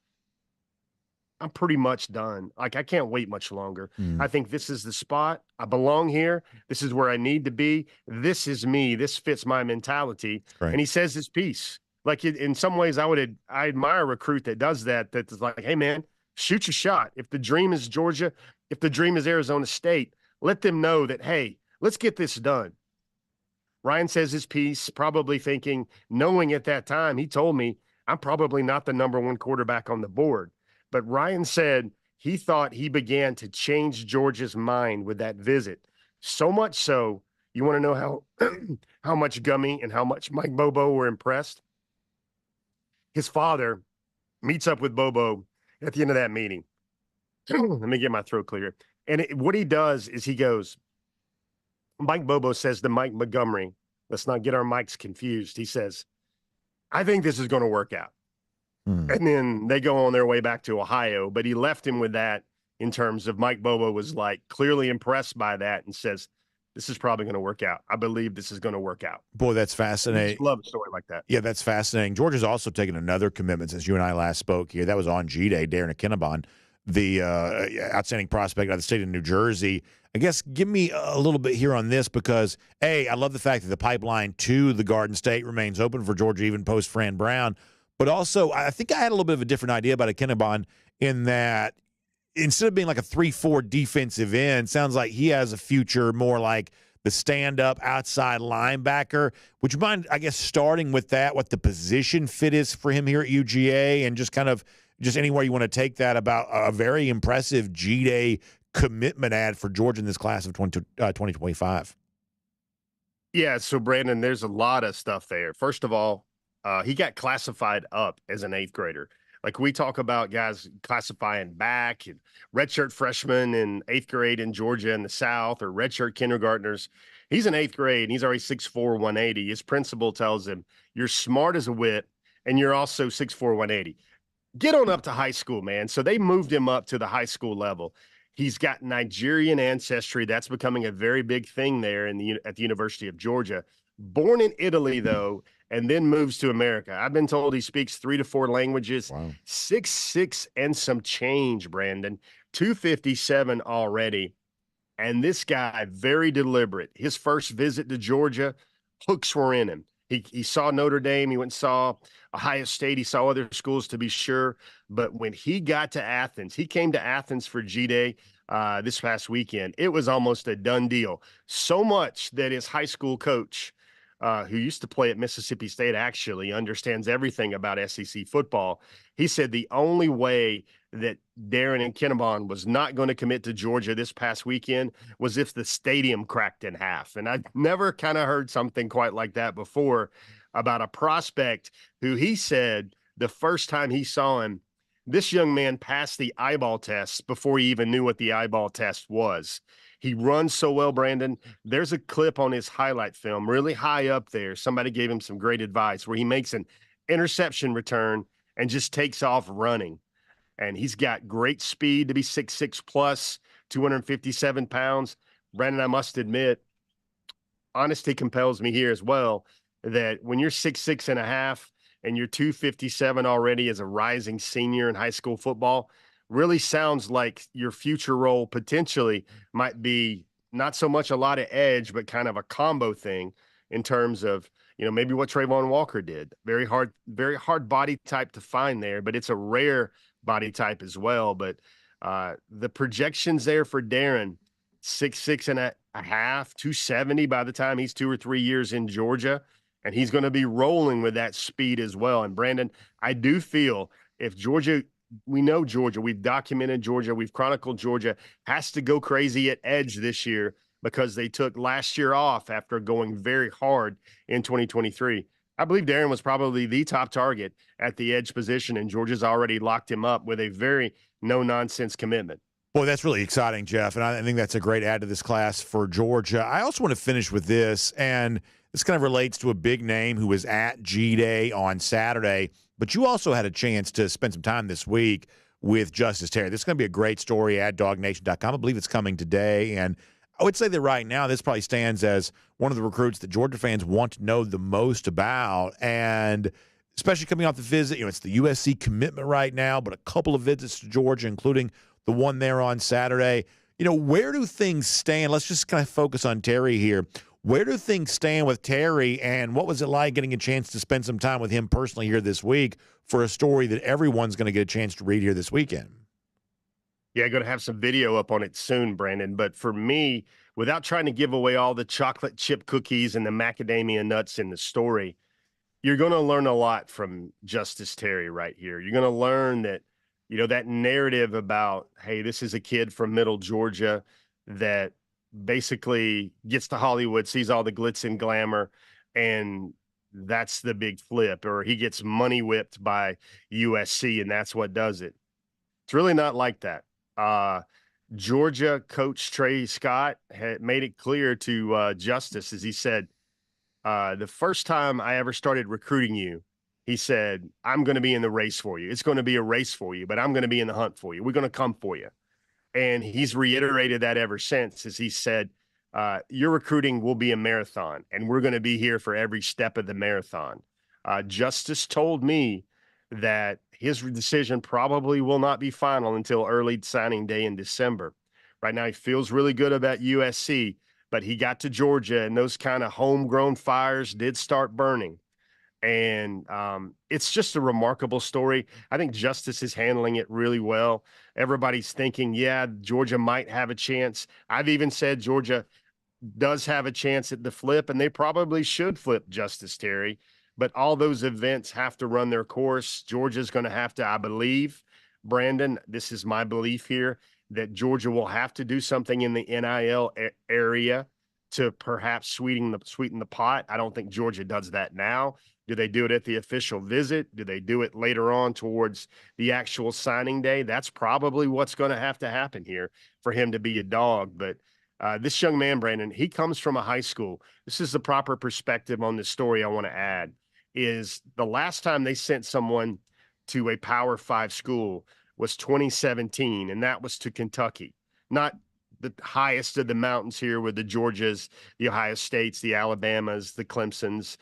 I'm pretty much done. Like, I can't wait much longer. I think this is the spot. I belong here. This is where I need to be. This is me. This fits my mentality. Right. And he says his piece. Like, in some ways, I admire a recruit that does that. That's like, hey, man, shoot your shot. If the dream is Georgia, if the dream is Arizona State, let them know that, hey, let's get this done. Ryan says his piece, probably thinking, knowing at that time, he told me, I'm probably not the number one quarterback on the board. But Ryan said he thought he began to change Georgia's mind with that visit. So much so, you want to know how much Gummy and how much Mike Bobo were impressed? his father meets up with Bobo at the end of that meeting. Let me get my throat clear. And what he does is he goes, Mike Bobo says to Mike Montgomery, let's not get our mics confused. He says, I think this is going to work out. And then they go on their way back to Ohio. But he left him with that in terms of Mike Bobo was like clearly impressed by that and says, this is probably going to work out. I believe this is going to work out. Boy, that's fascinating. I just love a story like that. Yeah, that's fascinating. Georgia's also taken another commitment since you and I last spoke here. That was on G-Day, Darren Akinabon, the outstanding prospect out of the state of New Jersey. I guess give me a little bit here on this because, A, I love the fact that the pipeline to the Garden State remains open for Georgia even post Fran Brown. But also, I think I had a little bit of a different idea about Akinabon in that instead of being like a 3-4 defensive end, sounds like he has a future more like the stand-up outside linebacker. Would you mind, I guess, starting with that, what the position fit is for him here at UGA, and just kind of just anywhere you want to take that about a very impressive G-Day commitment ad for Georgia in this class of 2025? Yeah, so Brandon, there's a lot of stuff there. First of all, he got classified up as an 8th grader. Like we talk about guys classifying back and redshirt freshmen in 8th grade in Georgia in the South or redshirt kindergartners. He's in 8th grade and he's already 6'4", 180. His principal tells him, you're smart as a whip and you're also 6'4", 180. Get on up to high school, man. So they moved him up to the high school level. He's got Nigerian ancestry. That's becoming a very big thing there at the University of Georgia. Born in Italy, though, and then moves to America. I've been told he speaks 3 to 4 languages. Wow. 6'6" and some change, Brandon. 257 already. And this guy, very deliberate. His first visit to Georgia, hooks were in him. He saw Notre Dame. He went and saw Ohio State. He saw other schools, to be sure. But when he got to Athens, he came to Athens for G-Day this past weekend. It was almost a done deal. So much that his high school coach, who used to play at Mississippi State, actually understands everything about SEC football. He said the only way that Darren Akinabon was not going to commit to Georgia this past weekend was if the stadium cracked in half. And I've never kind of heard something quite like that before about a prospect who he said the first time he saw him, this young man passed the eyeball test before he even knew what the eyeball test was. He runs so well, Brandon. There's a clip on his highlight film, really high up there. Somebody gave him some great advice where he makes an interception return and just takes off running. And he's got great speed to be 6'6 plus, 257 pounds. Brandon, I must admit, honesty compels me here as well, that when you're 6'6 and a half and you're 257 already as a rising senior in high school football, really sounds like your future role potentially might be not so much a lot of edge, but kind of a combo thing in terms of, maybe what Trayvon Walker did. Very hard body type to find there, but it's a rare body type as well. But the projections there for Darren, 6'6 and a half, 270 by the time he's 2 or 3 years in Georgia. And he's going to be rolling with that speed as well. And Brandon, I do feel if Georgia, we know Georgia, we've documented Georgia, we've chronicled Georgia, has to go crazy at edge this year because they took last year off after going very hard in 2023. I believe Darren was probably the top target at the edge position, and Georgia's already locked him up with a very no-nonsense commitment. Boy, that's really exciting, Jeff, and I think that's a great add to this class for Georgia. I also want to finish with this, and this kind of relates to a big name who was at G-Day on Saturday, but you also had a chance to spend some time this week with Justus Terry. This is going to be a great story at DawgNation.com. I believe it's coming today, and I would say that right now this probably stands as one of the recruits that Georgia fans want to know the most about, and especially coming off the visit. It's the USC commitment right now, but a couple of visits to Georgia, including the one there on Saturday. Where do things stand? Let's just kind of focus on Terry here. Where do things stand with Terry, and what was it like getting a chance to spend some time with him personally here this week for a story that everyone's going to get a chance to read here this weekend? Yeah, going to have some video up on it soon, Brandon. But for me, without trying to give away all the chocolate chip cookies and the macadamia nuts in the story, you're going to learn a lot from Justus Terry right here. You're going to learn that, that narrative about, hey, this is a kid from middle Georgia that basically gets to Hollywood, sees all the glitz and glamour, and that's the big flip, or he gets money whipped by USC and that's what does it. It's really not like that. Georgia coach Trey Scott had made it clear to Justus, as he said, the first time I ever started recruiting you, he said, I'm going to be in the race for you. It's going to be a race for you, but I'm going to be in the hunt for you. We're going to come for you. And he's reiterated that ever since, as he said, your recruiting will be a marathon, and we're going to be here for every step of the marathon. Justus told me that his decision probably will not be final until early signing day in December. Right now, he feels really good about USC, but he got to Georgia, and those kind of homegrown fires did start burning. And it's just a remarkable story. I think Justus is handling it really well. Everybody's thinking, yeah, Georgia might have a chance. I've even said Georgia does have a chance at the flip, and they probably should flip Justus Terry. But all those events have to run their course. Georgia's going to have to, I believe, Brandon, this is my belief here, that Georgia will have to do something in the NIL area to perhaps sweeten the pot. I don't think Georgia does that now. Do they do it at the official visit? Do they do it later on towards the actual signing day? That's probably what's going to happen here for him to be a Dawg. But this young man, Brandon, he comes from a high school. This is the proper perspective on this story I want to add, is the last time they sent someone to a Power 5 school was 2017, and that was to Kentucky. Not the highest of the mountains here with the Georgias, the Ohio States, the Alabamas, the Clemsons,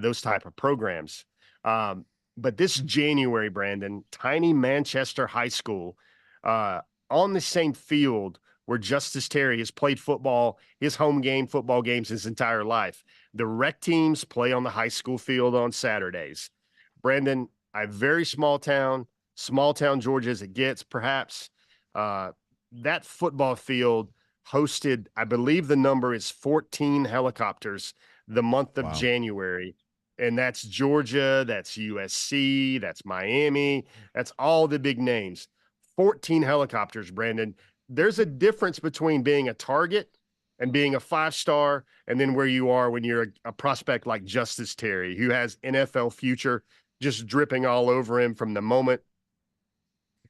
those type of programs. But this January, Brandon, tiny Manchester High School, on the same field where Justus Terry has played football, his football games his entire life. The rec teams play on the high school field on Saturdays. Brandon, a very small town Georgia as it gets, perhaps. That football field hosted, I believe the number is 14 helicopters the month of January. And that's Georgia, that's USC, that's Miami, that's all the big names. 14 helicopters, Brandon. There's a difference between being a target and being a 5-star, and then where you are when you're a prospect like Justus Terry, who has NFL future just dripping all over him from the moment.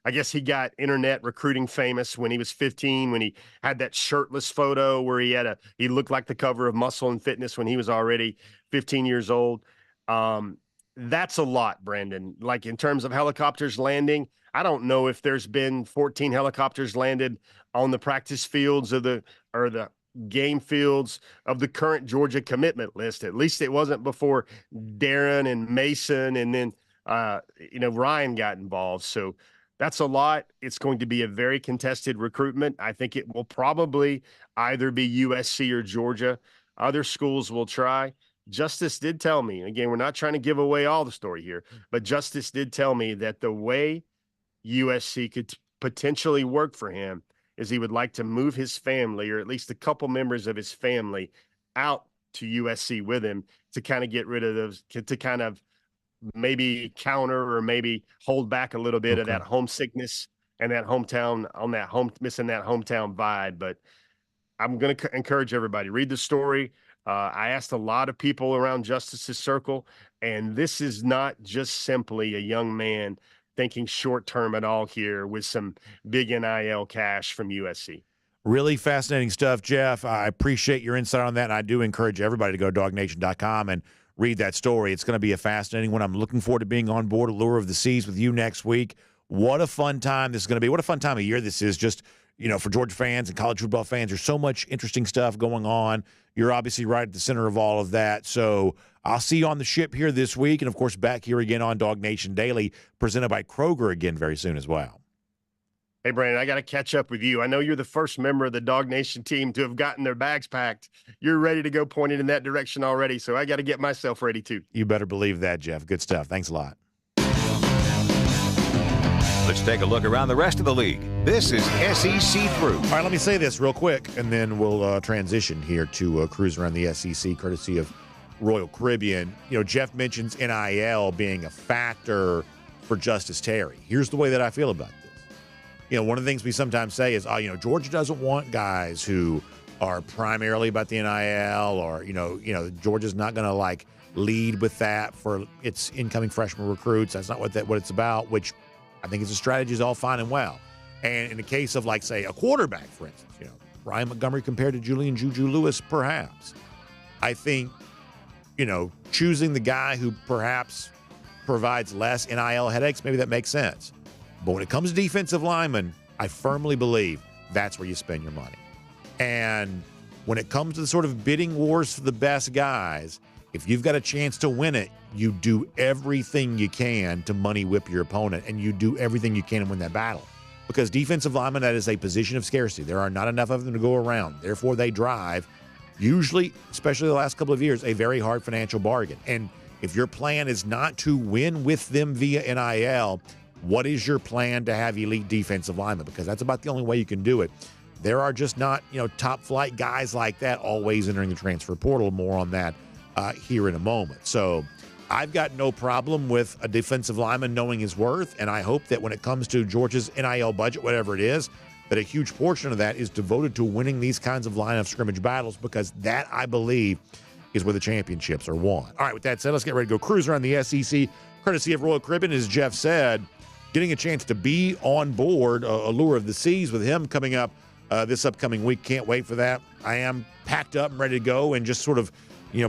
I guess he got internet recruiting famous when he was 15, when he had that shirtless photo where he looked like the cover of Muscle and Fitness when he was already 15 years old. That's a lot, Brandon. Like in terms of helicopters landing, I don't know if there's been 14 helicopters landed on the practice fields or the game fields of the current Georgia commitment list. At least it wasn't before Darren and Mason and then Ryan got involved. So that's a lot. It's going to be a very contested recruitment. I think it will probably either be USC or Georgia. Other schools will try. Justus did tell me, again, we're not trying to give away all the story here, but Justus did tell me that the way USC could potentially work for him is he would like to move his family, or at least a couple members of his family, out to USC with him to kind of get rid of those, to kind of maybe counter or maybe hold back a little bit of that homesickness and that missing that hometown vibe. But I'm going to encourage everybody, read the story. I asked a lot of people around Justus's circle, and this is not just simply a young man thinking short-term at all here with some big NIL cash from USC. Really fascinating stuff, Jeff. I appreciate your insight on that, and I do encourage everybody to go to DawgNation.com and read that story. It's going to be a fascinating one. I'm looking forward to being on board Allure of the Seas with you next week. What a fun time this is going to be. What a fun time of year this is, just, for Georgia fans and college football fans. There's so much interesting stuff going on. You're obviously right at the center of all of that. So I'll see you on the ship here this week, and, of course, back here again on DawgNation Daily, presented by Kroger again very soon as well. Hey, Brandon, I got to catch up with you. I know you're the first member of the DawgNation team to have gotten their bags packed. You're ready to go pointed in that direction already, so I got to get myself ready too. You better believe that, Jeff. Good stuff. Thanks a lot. Let's take a look around the rest of the league. This is SEC Through. All right, let me say this real quick, and then we'll transition here to cruise around the SEC, courtesy of Royal Caribbean. Jeff mentions NIL being a factor for Justus Terry. Here's the way that I feel about this. One of the things we sometimes say is, Georgia doesn't want guys who are primarily about the NIL, or, Georgia's not going to lead with that for its incoming freshman recruits. That's not what it's about, which I think is a strategy is all fine and well. And in the case of, like, say, a quarterback, for instance, Ryan Montgomery compared to Julian Juju Lewis, perhaps. I think, choosing the guy who perhaps provides less NIL headaches, maybe that makes sense. But when it comes to defensive linemen, I firmly believe that's where you spend your money. And when it comes to the sort of bidding wars for the best guys, if you've got a chance to win it, you do everything you can to money whip your opponent, and you do everything you can to win that battle. Because defensive linemen, that is a position of scarcity. There are not enough of them to go around. Therefore, they drive, usually, especially the last couple of years, a very hard financial bargain. And if your plan is not to win with them via NIL, what is your plan to have elite defensive linemen? Because that's about the only way you can do it. There are just not, top flight guys like that always entering the transfer portal. More on that here in a moment. So I've got no problem with a defensive lineman knowing his worth, and I hope that when it comes to Georgia's NIL budget, whatever it is, that a huge portion of that is devoted to winning these kinds of line of scrimmage battles, because that, I believe, is where the championships are won. All right, with that said, let's get ready to go cruise around the SEC, courtesy of Royal Caribbean, as Jeff said, getting a chance to be on board Allure of the Seas with him coming up this upcoming week. Can't wait for that. I am packed up and ready to go and just sort of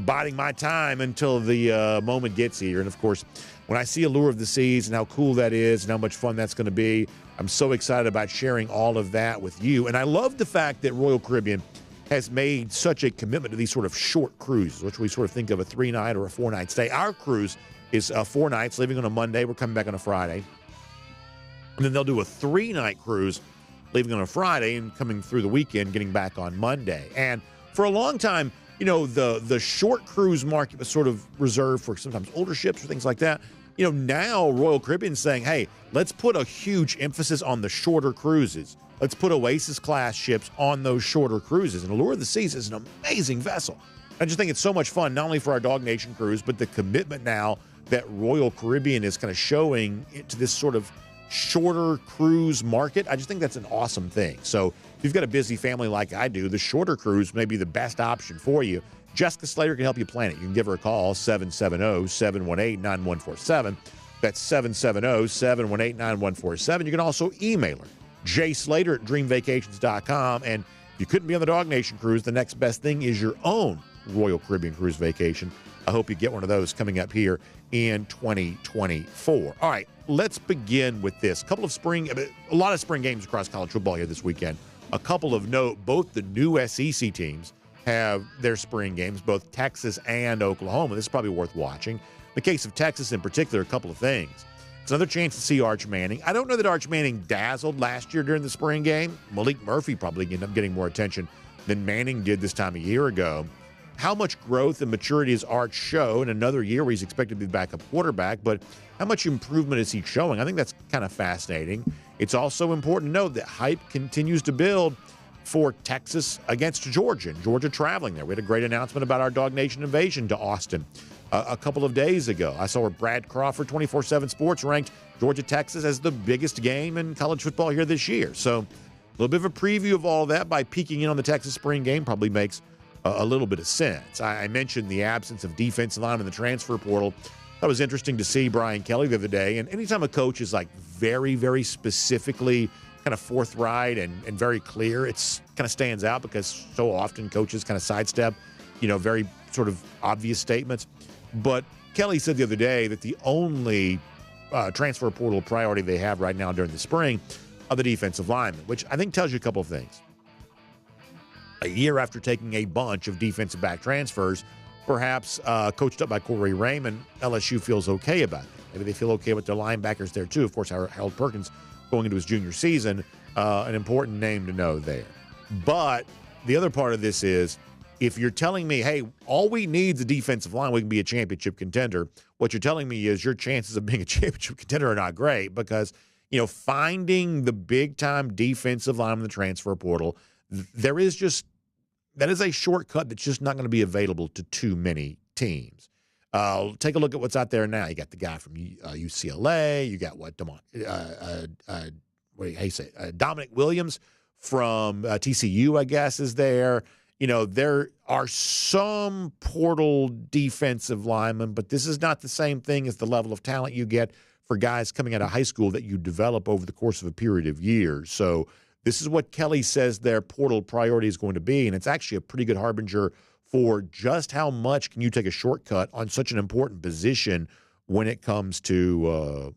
biding my time until the moment gets here. And, of course, when I see Allure of the Seas and how cool that is and how much fun that's going to be, I'm so excited about sharing all of that with you. And I love the fact that Royal Caribbean has made such a commitment to these sort of short cruises, which we sort of think of a 3-night or a 4-night stay. Our cruise is 4 nights, leaving on a Monday. We're coming back on a Friday. And then they'll do a 3-night cruise, leaving on a Friday and coming through the weekend, getting back on Monday. And for a long time, the short cruise market was sort of reserved for sometimes older ships or things like that. Now Royal Caribbean's saying, hey, let's put a huge emphasis on the shorter cruises. Let's put Oasis-class ships on those shorter cruises. And Allure of the Seas is an amazing vessel. I just think it's so much fun, not only for our DawgNation cruise, but the commitment now that Royal Caribbean is kind of showing to this sort of shorter cruise market. I just think that's an awesome thing. So if you've got a busy family like I do, the shorter cruise may be the best option for you. Jessica Slater can help you plan it. You can give her a call, 770-718-9147. That's 770-718-9147. You can also email her, jslater@dreamvacations.com. And if you couldn't be on the DawgNation cruise, the next best thing is your own Royal Caribbean cruise vacation. I hope you get one of those coming up here in 2024. All right, let's begin with this. A lot of spring games across college football here this weekend. A couple of note, both the new SEC teams have their spring games, both Texas and Oklahoma. This is probably worth watching. In the case of Texas in particular, a couple of things. It's another chance to see Arch Manning. I don't know that Arch Manning dazzled last year during the spring game. Malik Murphy probably ended up getting more attention than Manning did this time a year ago. How much growth and maturity does Arch show in another year where he's expected to be backup quarterback, but how much improvement is he showing? I think that's kind of fascinating. It's also important to note that hype continues to build for Texas against Georgia, and Georgia traveling there. We had a great announcement about our DawgNation invasion to Austin a couple of days ago. I saw where Brad Crawford, 24/7 Sports, ranked Georgia-Texas as the biggest game in college football here this year. So a little bit of a preview of all that by peeking in on the Texas spring game probably makes a little bit of sense. I mentioned the absence of defensive line in the transfer portal. That was interesting to see Brian Kelly the other day. And anytime a coach is like very, very specifically kind of forthright and very clear, it's kind of stands out because so often coaches kind of sidestep, very sort of obvious statements. But Kelly said the other day that the only transfer portal priority they have right now during the spring are the defensive linemen, which I think tells you a couple of things. A year after taking a bunch of defensive back transfers, perhaps coached up by Corey Raymond, LSU feels okay about it. Maybe they feel okay with their linebackers there too. Of course, Harold Perkins going into his junior season, an important name to know there. But the other part of this is, if you're telling me, hey, all we need is a defensive line, we can be a championship contender, what you're telling me is your chances of being a championship contender are not great because, finding the big-time defensive line in the transfer portal, that is a shortcut that's just not going to be available to too many teams. Take a look at what's out there now. You got the guy from UCLA. You got Dominic Williams from TCU, I guess, is there. there are some portal defensive linemen, but this is not the same thing as the level of talent you get for guys coming out of high school that you develop over the course of a period of years. So this is what Kelly says their portal priority is going to be, and it's actually a pretty good harbinger for just how much can you take a shortcut on such an important position when it comes to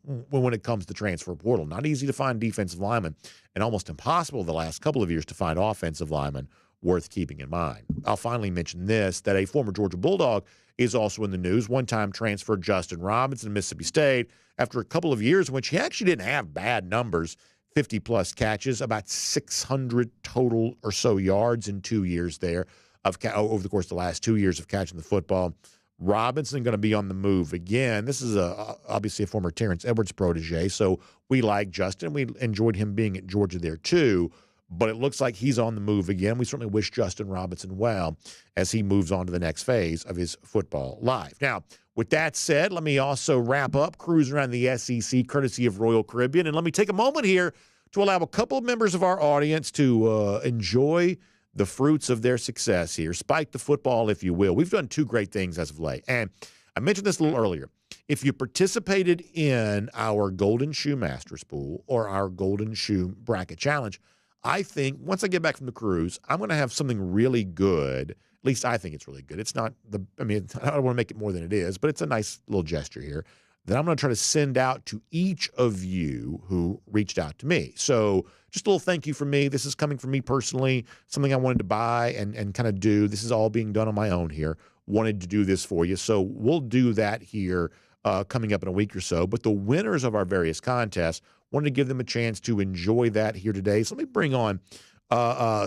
transfer portal. Not easy to find defensive linemen, and almost impossible the last couple of years to find offensive linemen worth keeping in mind. I'll finally mention this, that a former Georgia Bulldog is also in the news. One-time transfer Justin Robinson to Mississippi State after a couple of years in which he actually didn't have bad numbers, 50-plus catches, about 600 total or so yards in 2 years there over the course of the last 2 years of catching the football. Robinson going to be on the move again. This is obviously a former Terrence Edwards protege, so we like Justin. We enjoyed him being at Georgia there too, but it looks like he's on the move again. We certainly wish Justin Robinson well as he moves on to the next phase of his football life. Now, with that said, let me also wrap up cruising around the SEC courtesy of Royal Caribbean, and let me take a moment here to allow a couple of members of our audience to enjoy the fruits of their success here. Spike the football, if you will. We've done two great things as of late. And I mentioned this a little earlier. If you participated in our Golden Shoe Masters Pool or our Golden Shoe Bracket Challenge, I think once I get back from the cruise, I'm going to have something really good. At least I think it's really good. It's not I don't want to make it more than it is, but it's a nice little gesture here that I'm going to try to send out to each of you who reached out to me. So just a little thank you from me. This is coming from me personally, something I wanted to buy and kind of do. This is all being done on my own here. Wanted to do this for you. So we'll do that here coming up in a week or so. But the winners of our various contests, wanted to give them a chance to enjoy that here today. So let me bring on,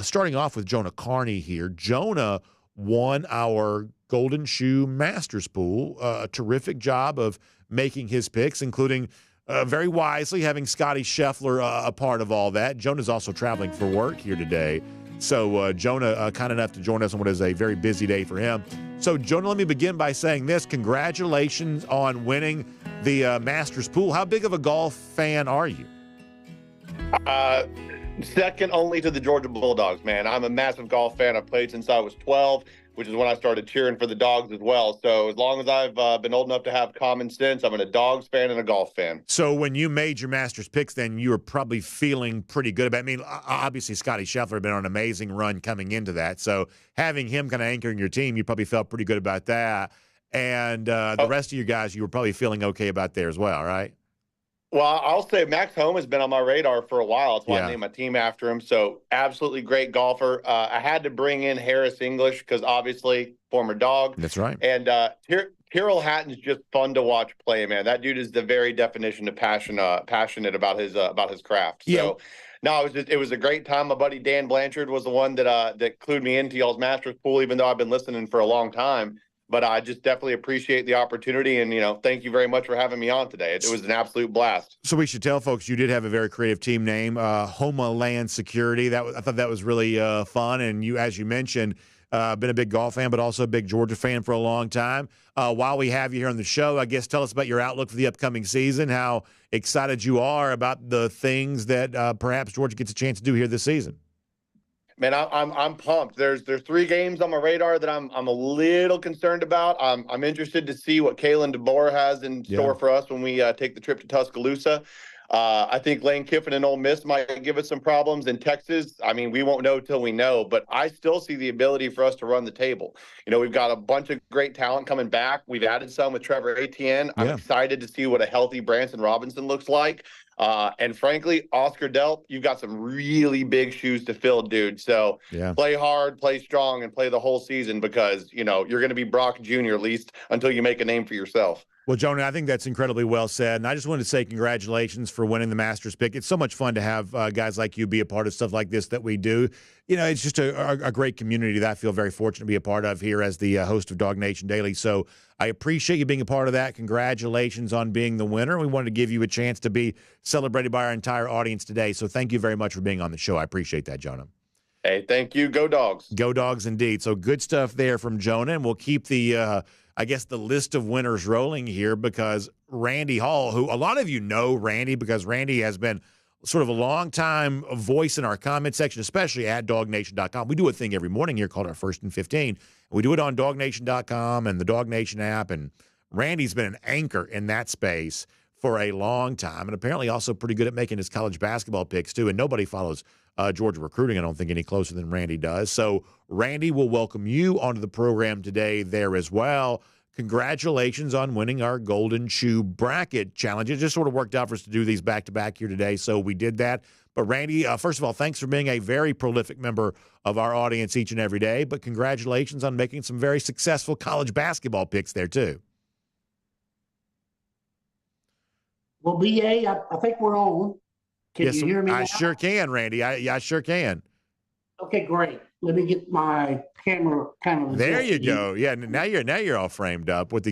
starting off with Jonah Carney here. Jonah won our Golden Shoe Masters Pool. A terrific job of making his picks, including very wisely having Scotty Scheffler a part of all that. Jonah's also traveling for work here today. So Jonah, kind enough to join us on what is a very busy day for him. So Jonah, let me begin by saying this. Congratulations on winning the Masters Pool. How big of a golf fan are you? Second only to the Georgia Bulldogs, man. I'm a massive golf fan. I've played since I was 12, which is when I started cheering for the Dogs as well. So as long as I've been old enough to have common sense, I'm a Dogs fan and a golf fan. So when you made your Masters picks, then you were probably feeling pretty good about it. I mean, obviously Scotty Scheffler had been on an amazing run coming into that. So having him kind of anchoring your team, you probably felt pretty good about that. And the rest of you guys, you were probably feeling okay about there as well, right? Well, I'll say Max Home has been on my radar for a while. That's why I named my team after him. So absolutely great golfer. I had to bring in Harris English because obviously former Dawg. That's right. And Tyrrell Hatton's just fun to watch play, man. That dude is the very definition of passionate about his craft. Yeah. So no, it was a great time. My buddy Dan Blanchard was the one that clued me into y'all's Masters Pool, even though I've been listening for a long time. But I just definitely appreciate the opportunity, and thank you very much for having me on today. It was an absolute blast. So we should tell folks you did have a very creative team name, Homeland Security. I thought that was really fun, and you, as you mentioned, been a big golf fan, but also a big Georgia fan for a long time. While we have you here on the show, I guess tell us about your outlook for the upcoming season. How excited you are about the things that perhaps Georgia gets a chance to do here this season. Man, I'm pumped. There's 3 games on my radar that I'm a little concerned about. I'm interested to see what Kalen DeBoer has in store for us when we take the trip to Tuscaloosa. I think Lane Kiffin and Ole Miss might give us some problems in Texas. I mean, we won't know till we know, but I still see the ability for us to run the table. We've got a bunch of great talent coming back. We've added some with Trevor Etienne. I'm excited to see what a healthy Branson Robinson looks like. And frankly, Oscar Delp, you've got some really big shoes to fill, dude. So play hard, play strong, and play the whole season because, you're going to be Brock Jr. at least until you make a name for yourself. Well, Jonah, I think that's incredibly well said. And I just wanted to say congratulations for winning the Masters pick. It's so much fun to have guys like you be a part of stuff like this that we do. It's just a great community that I feel very fortunate to be a part of here as the host of DawgNation Daily. So I appreciate you being a part of that. Congratulations on being the winner. We wanted to give you a chance to be celebrated by our entire audience today. So thank you very much for being on the show. I appreciate that, Jonah. Hey, thank you. Go Dogs. Go Dogs indeed. So good stuff there from Jonah. And we'll keep the list of winners rolling here because Randy Hall, who a lot of you know Randy because Randy has been sort of a long-time voice in our comment section, especially at DawgNation.com. We do a thing every morning here called our First and 15. We do it on DawgNation.com and the DawgNation app, and Randy's been an anchor in that space for a long time, and apparently also pretty good at making his college basketball picks, too, and nobody follows Georgia recruiting, I don't think, any closer than Randy does. So, Randy, will welcome you onto the program today there as well. Congratulations on winning our Golden Shoe Bracket Challenge. It just sort of worked out for us to do these back-to-back here today, so we did that. But, Randy, first of all, thanks for being a very prolific member of our audience each and every day, but congratulations on making some very successful college basketball picks there, too. Well, BA, I think we're on. Can you hear me now? I sure can, Randy. I sure can. Okay, great. Let me get my camera kind of. There you go. Yeah, now you're all framed up with the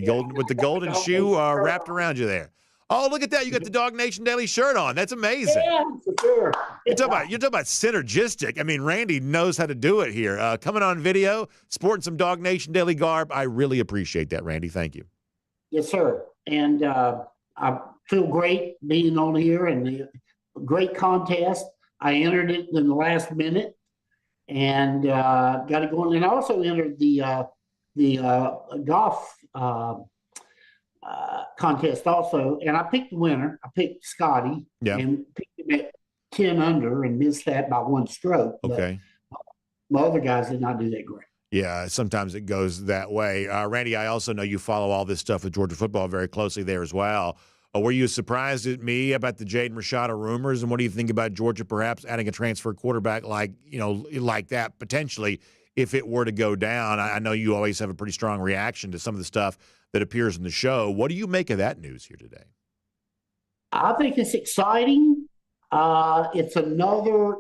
golden shoe wrapped around you there. Oh, look at that! You got the DawgNation Daily shirt on. That's amazing. Yeah, for sure. You're talking about synergistic. I mean, Randy knows how to do it here. Coming on video, sporting some DawgNation Daily garb. I really appreciate that, Randy. Thank you. Yes, sir. And I feel great being on here, and the great contest. I entered it in the last minute and got it going. And I also entered the golf contest also, and I picked the winner. I picked Scotty, and picked him at 10 under and missed that by one stroke. Okay. But my other guys did not do that great. Yeah, sometimes it goes that way. Randy, I also know you follow all this stuff with Georgia football very closely there as well. Were you surprised at me about the Jaden Rashada rumors, and what do you think about Georgia perhaps adding a transfer quarterback like that potentially if it were to go down? I know you always have a pretty strong reaction to some of the stuff that appears in the show. What do you make of that news here today? I think it's exciting. It's another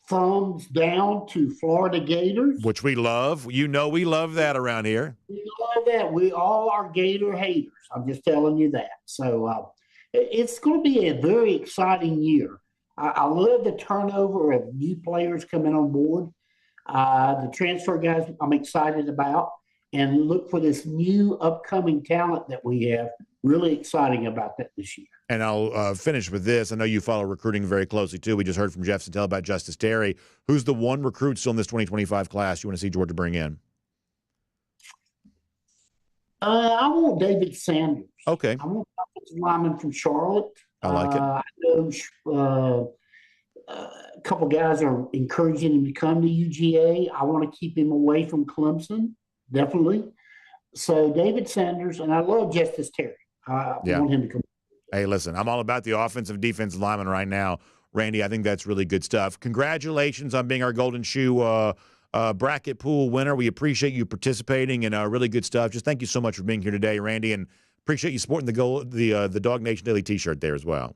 thumbs down to Florida Gators, which we love. We love that around here. We love that. We all are Gator haters. I'm just telling you that. So it's going to be a very exciting year. I love the turnover of new players coming on board. The transfer guys I'm excited about, and look for this new upcoming talent that we have. Really exciting about that this year. And I'll finish with this. I know you follow recruiting very closely, too. We just heard from Jeff Sentell about Justus Terry. Who's the one recruit still in this 2025 class you want to see Georgia bring in? I want David Sanders. Okay. I want offensive lineman from Charlotte. I like it. I know a couple guys are encouraging him to come to UGA. I want to keep him away from Clemson, definitely. So David Sanders, and I love Justus Terry. I want him to come. Hey, listen, I'm all about the offensive defensive lineman right now. Randy, I think that's really good stuff. Congratulations on being our Golden Shoe bracket pool winner. We appreciate you participating, and really good stuff. Just thank you so much for being here today, Randy, and appreciate you sporting the DawgNation Daily T-shirt there as well.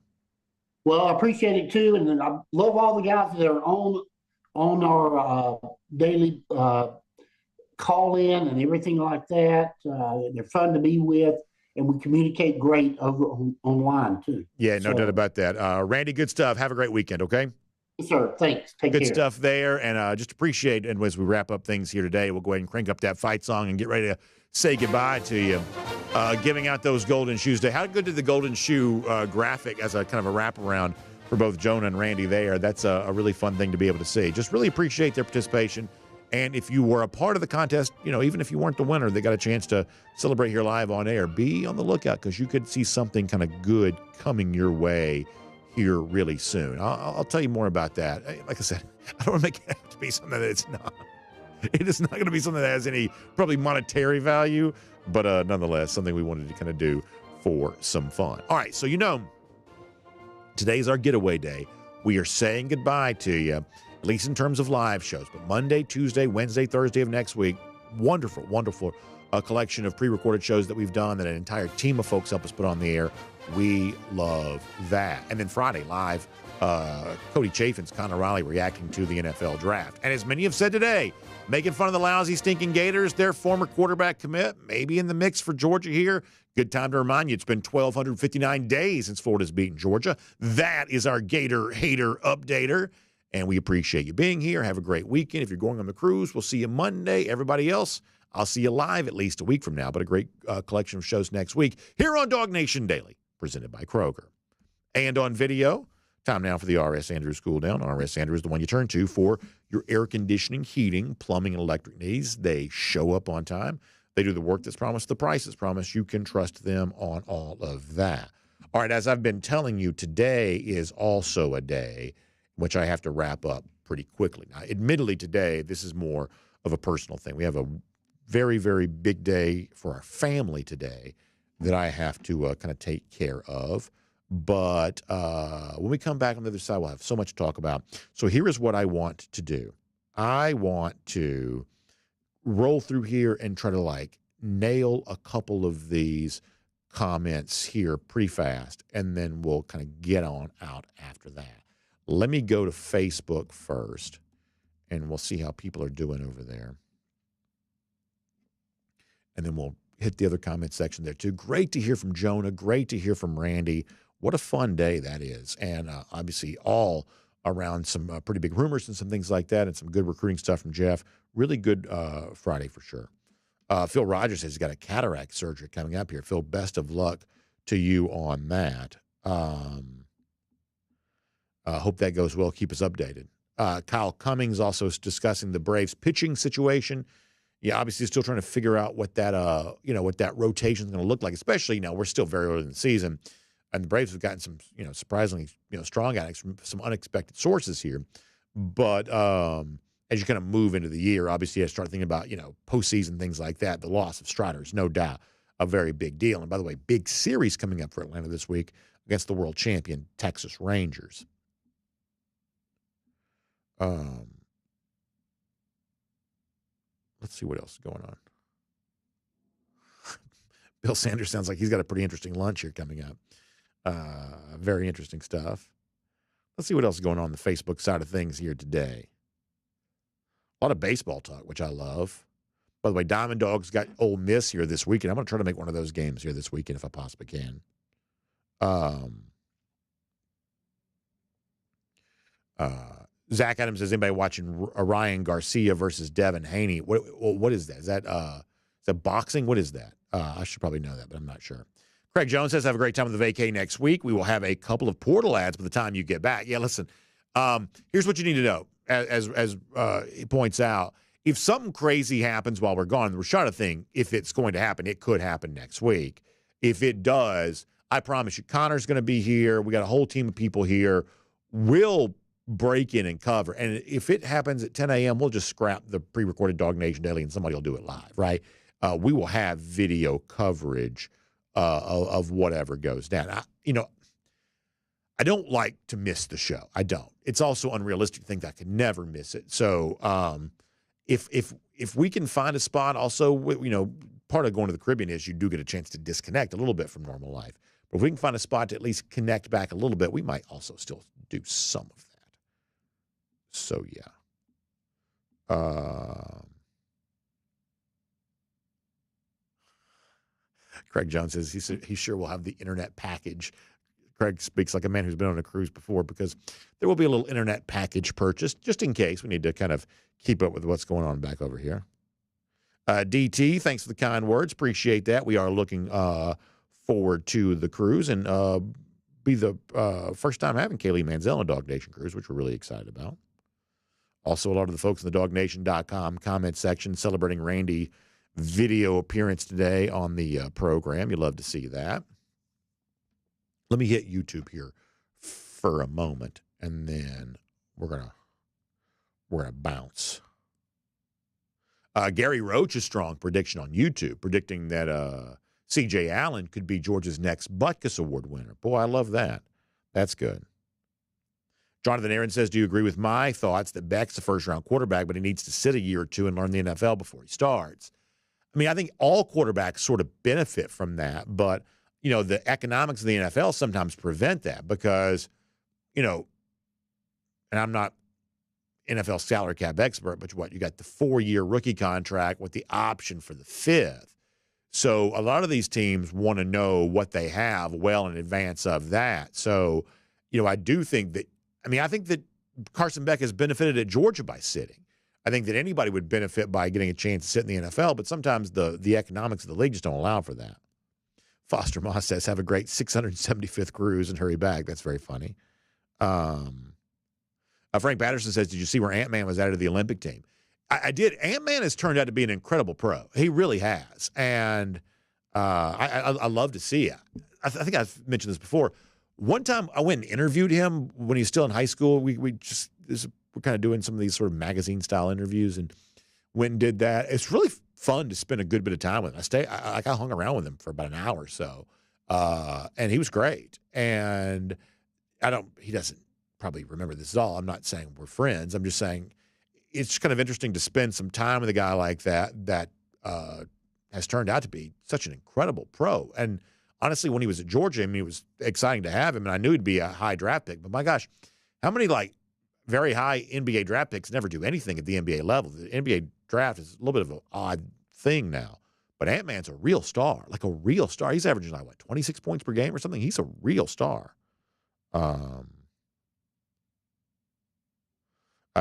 Well, I appreciate it too, and I love all the guys that are on our daily call in and everything like that. They're fun to be with, and we communicate great over online too. Yeah, no doubt about that. Randy, good stuff. Have a great weekend, okay? Yes, sir. Thanks. Take care. Good stuff there, and just appreciate, and as we wrap up things here today, we'll go ahead and crank up that fight song and get ready to say goodbye to you. Giving out those golden shoes today. How good did the golden shoe graphic as a kind of a wraparound for both Jonah and Randy there? That's a really fun thing to be able to see. Just really appreciate their participation. And if you were a part of the contest, even if you weren't the winner, they got a chance to celebrate here live on air. Be on the lookout because you could see something kind of good coming your way here really soon. I'll tell you more about that. Like I said, I don't want to make it have to be something that it's not. It is not going to be something that has any probably monetary value, but nonetheless, something we wanted to kind of do for some fun. All right, so today's our getaway day. We are saying goodbye to you, at least in terms of live shows. But Monday, Tuesday, Wednesday, Thursday of next week, wonderful, wonderful collection of pre-recorded shows that we've done that an entire team of folks help us put on the air. We love that. And then Friday, live, Cody Chafin's Connor Riley reacting to the NFL draft. And as many have said today, making fun of the lousy, stinking Gators, their former quarterback commit, maybe in the mix for Georgia here. Good time to remind you, it's been 1,259 days since Florida's beaten Georgia. That is our Gator Hater Updater. And we appreciate you being here. Have a great weekend. If you're going on the cruise, we'll see you Monday. Everybody else, I'll see you live at least a week from now, but a great collection of shows next week here on DawgNation Daily, presented by Kroger. And on video, Time now for the R.S. Andrews Cool Down. R.S. Andrews is the one you turn to for your air conditioning, heating, plumbing, and electric needs. They show up on time. They do the work that's promised, the price is promised. You can trust them on all of that. All right, as I've been telling you, today is also a day in which I have to wrap up pretty quickly. Now, admittedly, today, this is more of a personal thing. We have a very, very big day for our family today that I have to kind of take care of. But when we come back on the other side, we'll have so much to talk about. So here is what I want to do. I want to roll through here and try to nail a couple of these comments here pretty fast, and then we'll kind of get on out after that. Let me go to Facebook first, and we'll see how people are doing over there. And then we'll hit the other comment section there too. Great to hear from Jonah. Great to hear from Randy. What a fun day that is. And obviously all around some pretty big rumors and some things like that, and some good recruiting stuff from Jeff. Really good Friday for sure. Phil Rogers says he's got a cataract surgery coming up here. Phil, best of luck to you on that. Hope that goes well. Keep us updated. Kyle Cummings also is discussing the Braves pitching situation. Yeah, obviously still trying to figure out what that what that rotation is going to look like, especially now we're still very early in the season. And the Braves have gotten some, surprisingly, strong guys from some unexpected sources here. But as you kind of move into the year, obviously, I start thinking about, postseason, things like that. The loss of Strider is no doubt a very big deal. And by the way, big series coming up for Atlanta this week against the world champion Texas Rangers. Let's see what else is going on. Bill Sanders sounds like he's got a pretty interesting lunch here coming up. Very interesting stuff. Let's see what else is going on the Facebook side of things here today. A lot of baseball talk, which I love. By the way, Diamond Dogs got Ole Miss here this weekend. I'm going to try to make one of those games here this weekend if I possibly can. Zach Adams says, anybody watching Ryan Garcia versus Devin Haney? What is that? Is that boxing? What is that? I should probably know that, but I'm not sure. Craig Jones says, have a great time with the vacay next week. We will have a couple of portal ads by the time you get back. Yeah, listen, here's what you need to know. As he points out, if something crazy happens while we're gone, the Rashada thing, if it's going to happen, it could happen next week. If it does, I promise you, Connor's going to be here. We got a whole team of people here. We'll break in and cover. And if it happens at 10 a.m., we'll just scrap the pre-recorded DawgNation Daily and somebody will do it live, right? We will have video coverage of whatever goes down. I don't like to miss the show. I don't. It's also unrealistic to think that I could never miss it. So if we can find a spot, also, part of going to the Caribbean is you do get a chance to disconnect a little bit from normal life. But if we can find a spot to at least connect back a little bit, we might also still do some of that. So, yeah. Craig Jones says he sure will have the internet package. Craig speaks like a man who's been on a cruise before, because there will be a little internet package purchased just in case we need to kind of keep up with what's going on back over here. DT, thanks for the kind words. Appreciate that. We are looking forward to the cruise and be the first time having Kaylee Manziel on a DawgNation cruise, which we're really excited about. Also, a lot of the folks in the DawgNation.com comment section celebrating Randy video appearance today on the program. You'd love to see that. Let me hit YouTube here for a moment, and then we're gonna bounce. Gary Roach's strong prediction on YouTube, predicting that C.J. Allen could be Georgia's next Butkus Award winner. Boy, I love that. That's good. Jonathan Aaron says, do you agree with my thoughts that Beck's a first-round quarterback, but he needs to sit a year or two and learn the NFL before he starts? I mean, I think all quarterbacks sort of benefit from that, but, the economics of the NFL sometimes prevent that because, and I'm not NFL salary cap expert, but you got the 4-year rookie contract with the option for the 5th. So a lot of these teams want to know what they have well in advance of that. So, I do think that, I think that Carson Beck has benefited at Georgia by sitting. I think that anybody would benefit by getting a chance to sit in the NFL, but sometimes the economics of the league just don't allow for that. Foster Moss says, have a great 675th cruise and hurry back. That's very funny. Frank Patterson says, did you see where Ant-Man was added to the Olympic team? I did. Ant-Man has turned out to be an incredible pro. He really has. And I love to see it. I think I've mentioned this before. One time I went and interviewed him when he was still in high school. We're kind of doing some of these sort of magazine-style interviews and went and did that. It's really fun to spend a good bit of time with him. I hung around with him for about an hour or so. And he was great. And he doesn't probably remember this at all. I'm not saying we're friends. I'm just saying it's kind of interesting to spend some time with a guy like that has turned out to be such an incredible pro. And honestly, when he was at Georgia, I mean, it was exciting to have him, and I knew he'd be a high draft pick. But my gosh, how many very high NBA draft picks never do anything at the NBA level? The NBA draft is a little bit of an odd thing now. But Ant-Man's a real star, like a real star. He's averaging 26 points per game or something. He's a real star.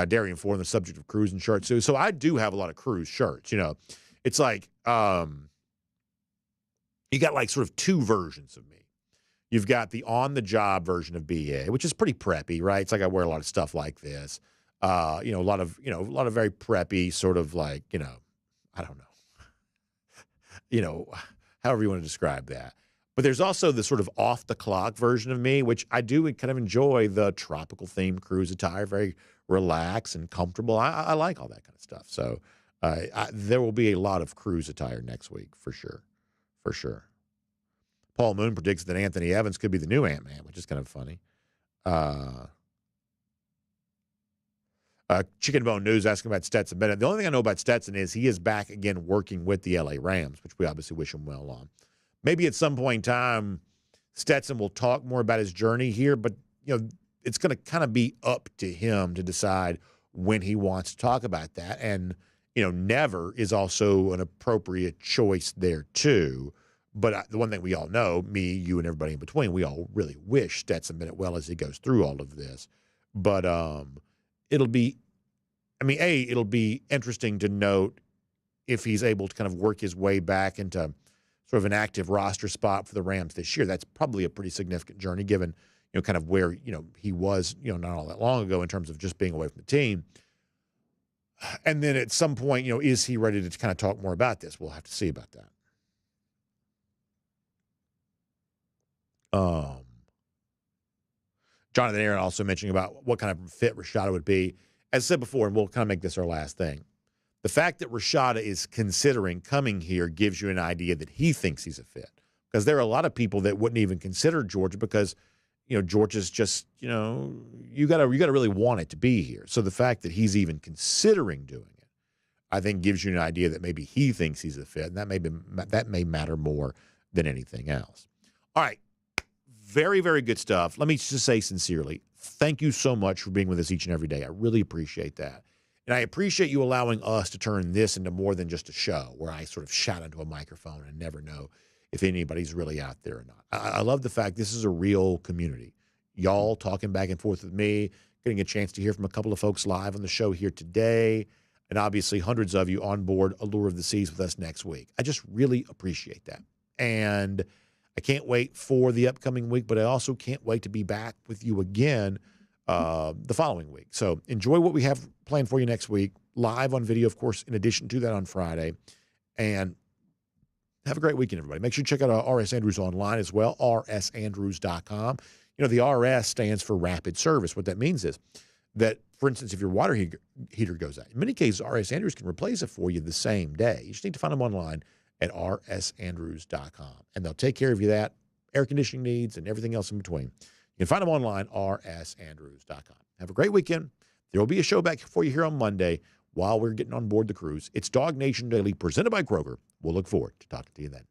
Darian Ford, the subject of Cruise and shirts too. So I do have a lot of Cruise shirts. It's like you got sort of two versions of me. You've got the on-the-job version of BA, which is pretty preppy, right? It's like I wear a lot of stuff like this. A lot of very preppy sort of I don't know. However you want to describe that. But there's also the sort of off-the-clock version of me, which I do kind of enjoy the tropical-themed cruise attire, very relaxed and comfortable. I like all that kind of stuff. So there will be a lot of cruise attire next week for sure. For sure. Paul Moon predicts that Anthony Evans could be the new Ant-Man, which is kind of funny. Chicken Bone News asking about Stetson Bennett. The only thing I know about Stetson is he is back again working with the LA Rams, which we obviously wish him well on. Maybe at some point in time, Stetson will talk more about his journey here, but it's going to kind of be up to him to decide when he wants to talk about that. And never is also an appropriate choice there too. But the one thing we all know, me, you, and everybody in between, we all really wish Stetson Bennett well as he goes through all of this. But it'll be interesting to note if he's able to kind of work his way back into sort of an active roster spot for the Rams this year. That's probably a pretty significant journey given, kind of where, he was, not all that long ago in terms of just being away from the team. And then at some point, is he ready to kind of talk more about this? We'll have to see about that. Jonathan Aaron also mentioning about what kind of fit Rashada would be. As I said before, and we'll kind of make this our last thing, the fact that Rashada is considering coming here gives you an idea that he thinks he's a fit. Because there are a lot of people that wouldn't even consider Georgia because, Georgia's just, you gotta really want it to be here. So the fact that he's even considering doing it, I think gives you an idea that maybe he thinks he's a fit, and that may matter more than anything else. All right. Very, very good stuff. Let me just say sincerely, thank you so much for being with us each and every day. I really appreciate that. And I appreciate you allowing us to turn this into more than just a show where I sort of shout into a microphone and never know if anybody's really out there or not. I love the fact this is a real community. Y'all talking back and forth with me, getting a chance to hear from a couple of folks live on the show here today, and obviously hundreds of you on board Allure of the Seas with us next week. I just really appreciate that. And I can't wait for the upcoming week, but I also can't wait to be back with you again the following week. So enjoy what we have planned for you next week, live on video, of course, in addition to that on Friday. And have a great weekend, everybody. Make sure you check out RS Andrews online as well, rsandrews.com. The RS stands for rapid service. What that means is that, for instance, if your water heater goes out, in many cases, RS Andrews can replace it for you the same day. You just need to find them online at rsandrews.com. And they'll take care of you that, air conditioning needs, and everything else in between. You can find them online, rsandrews.com. Have a great weekend. There will be a show back for you here on Monday while we're getting on board the cruise. It's DawgNation Daily, presented by Kroger. We'll look forward to talking to you then.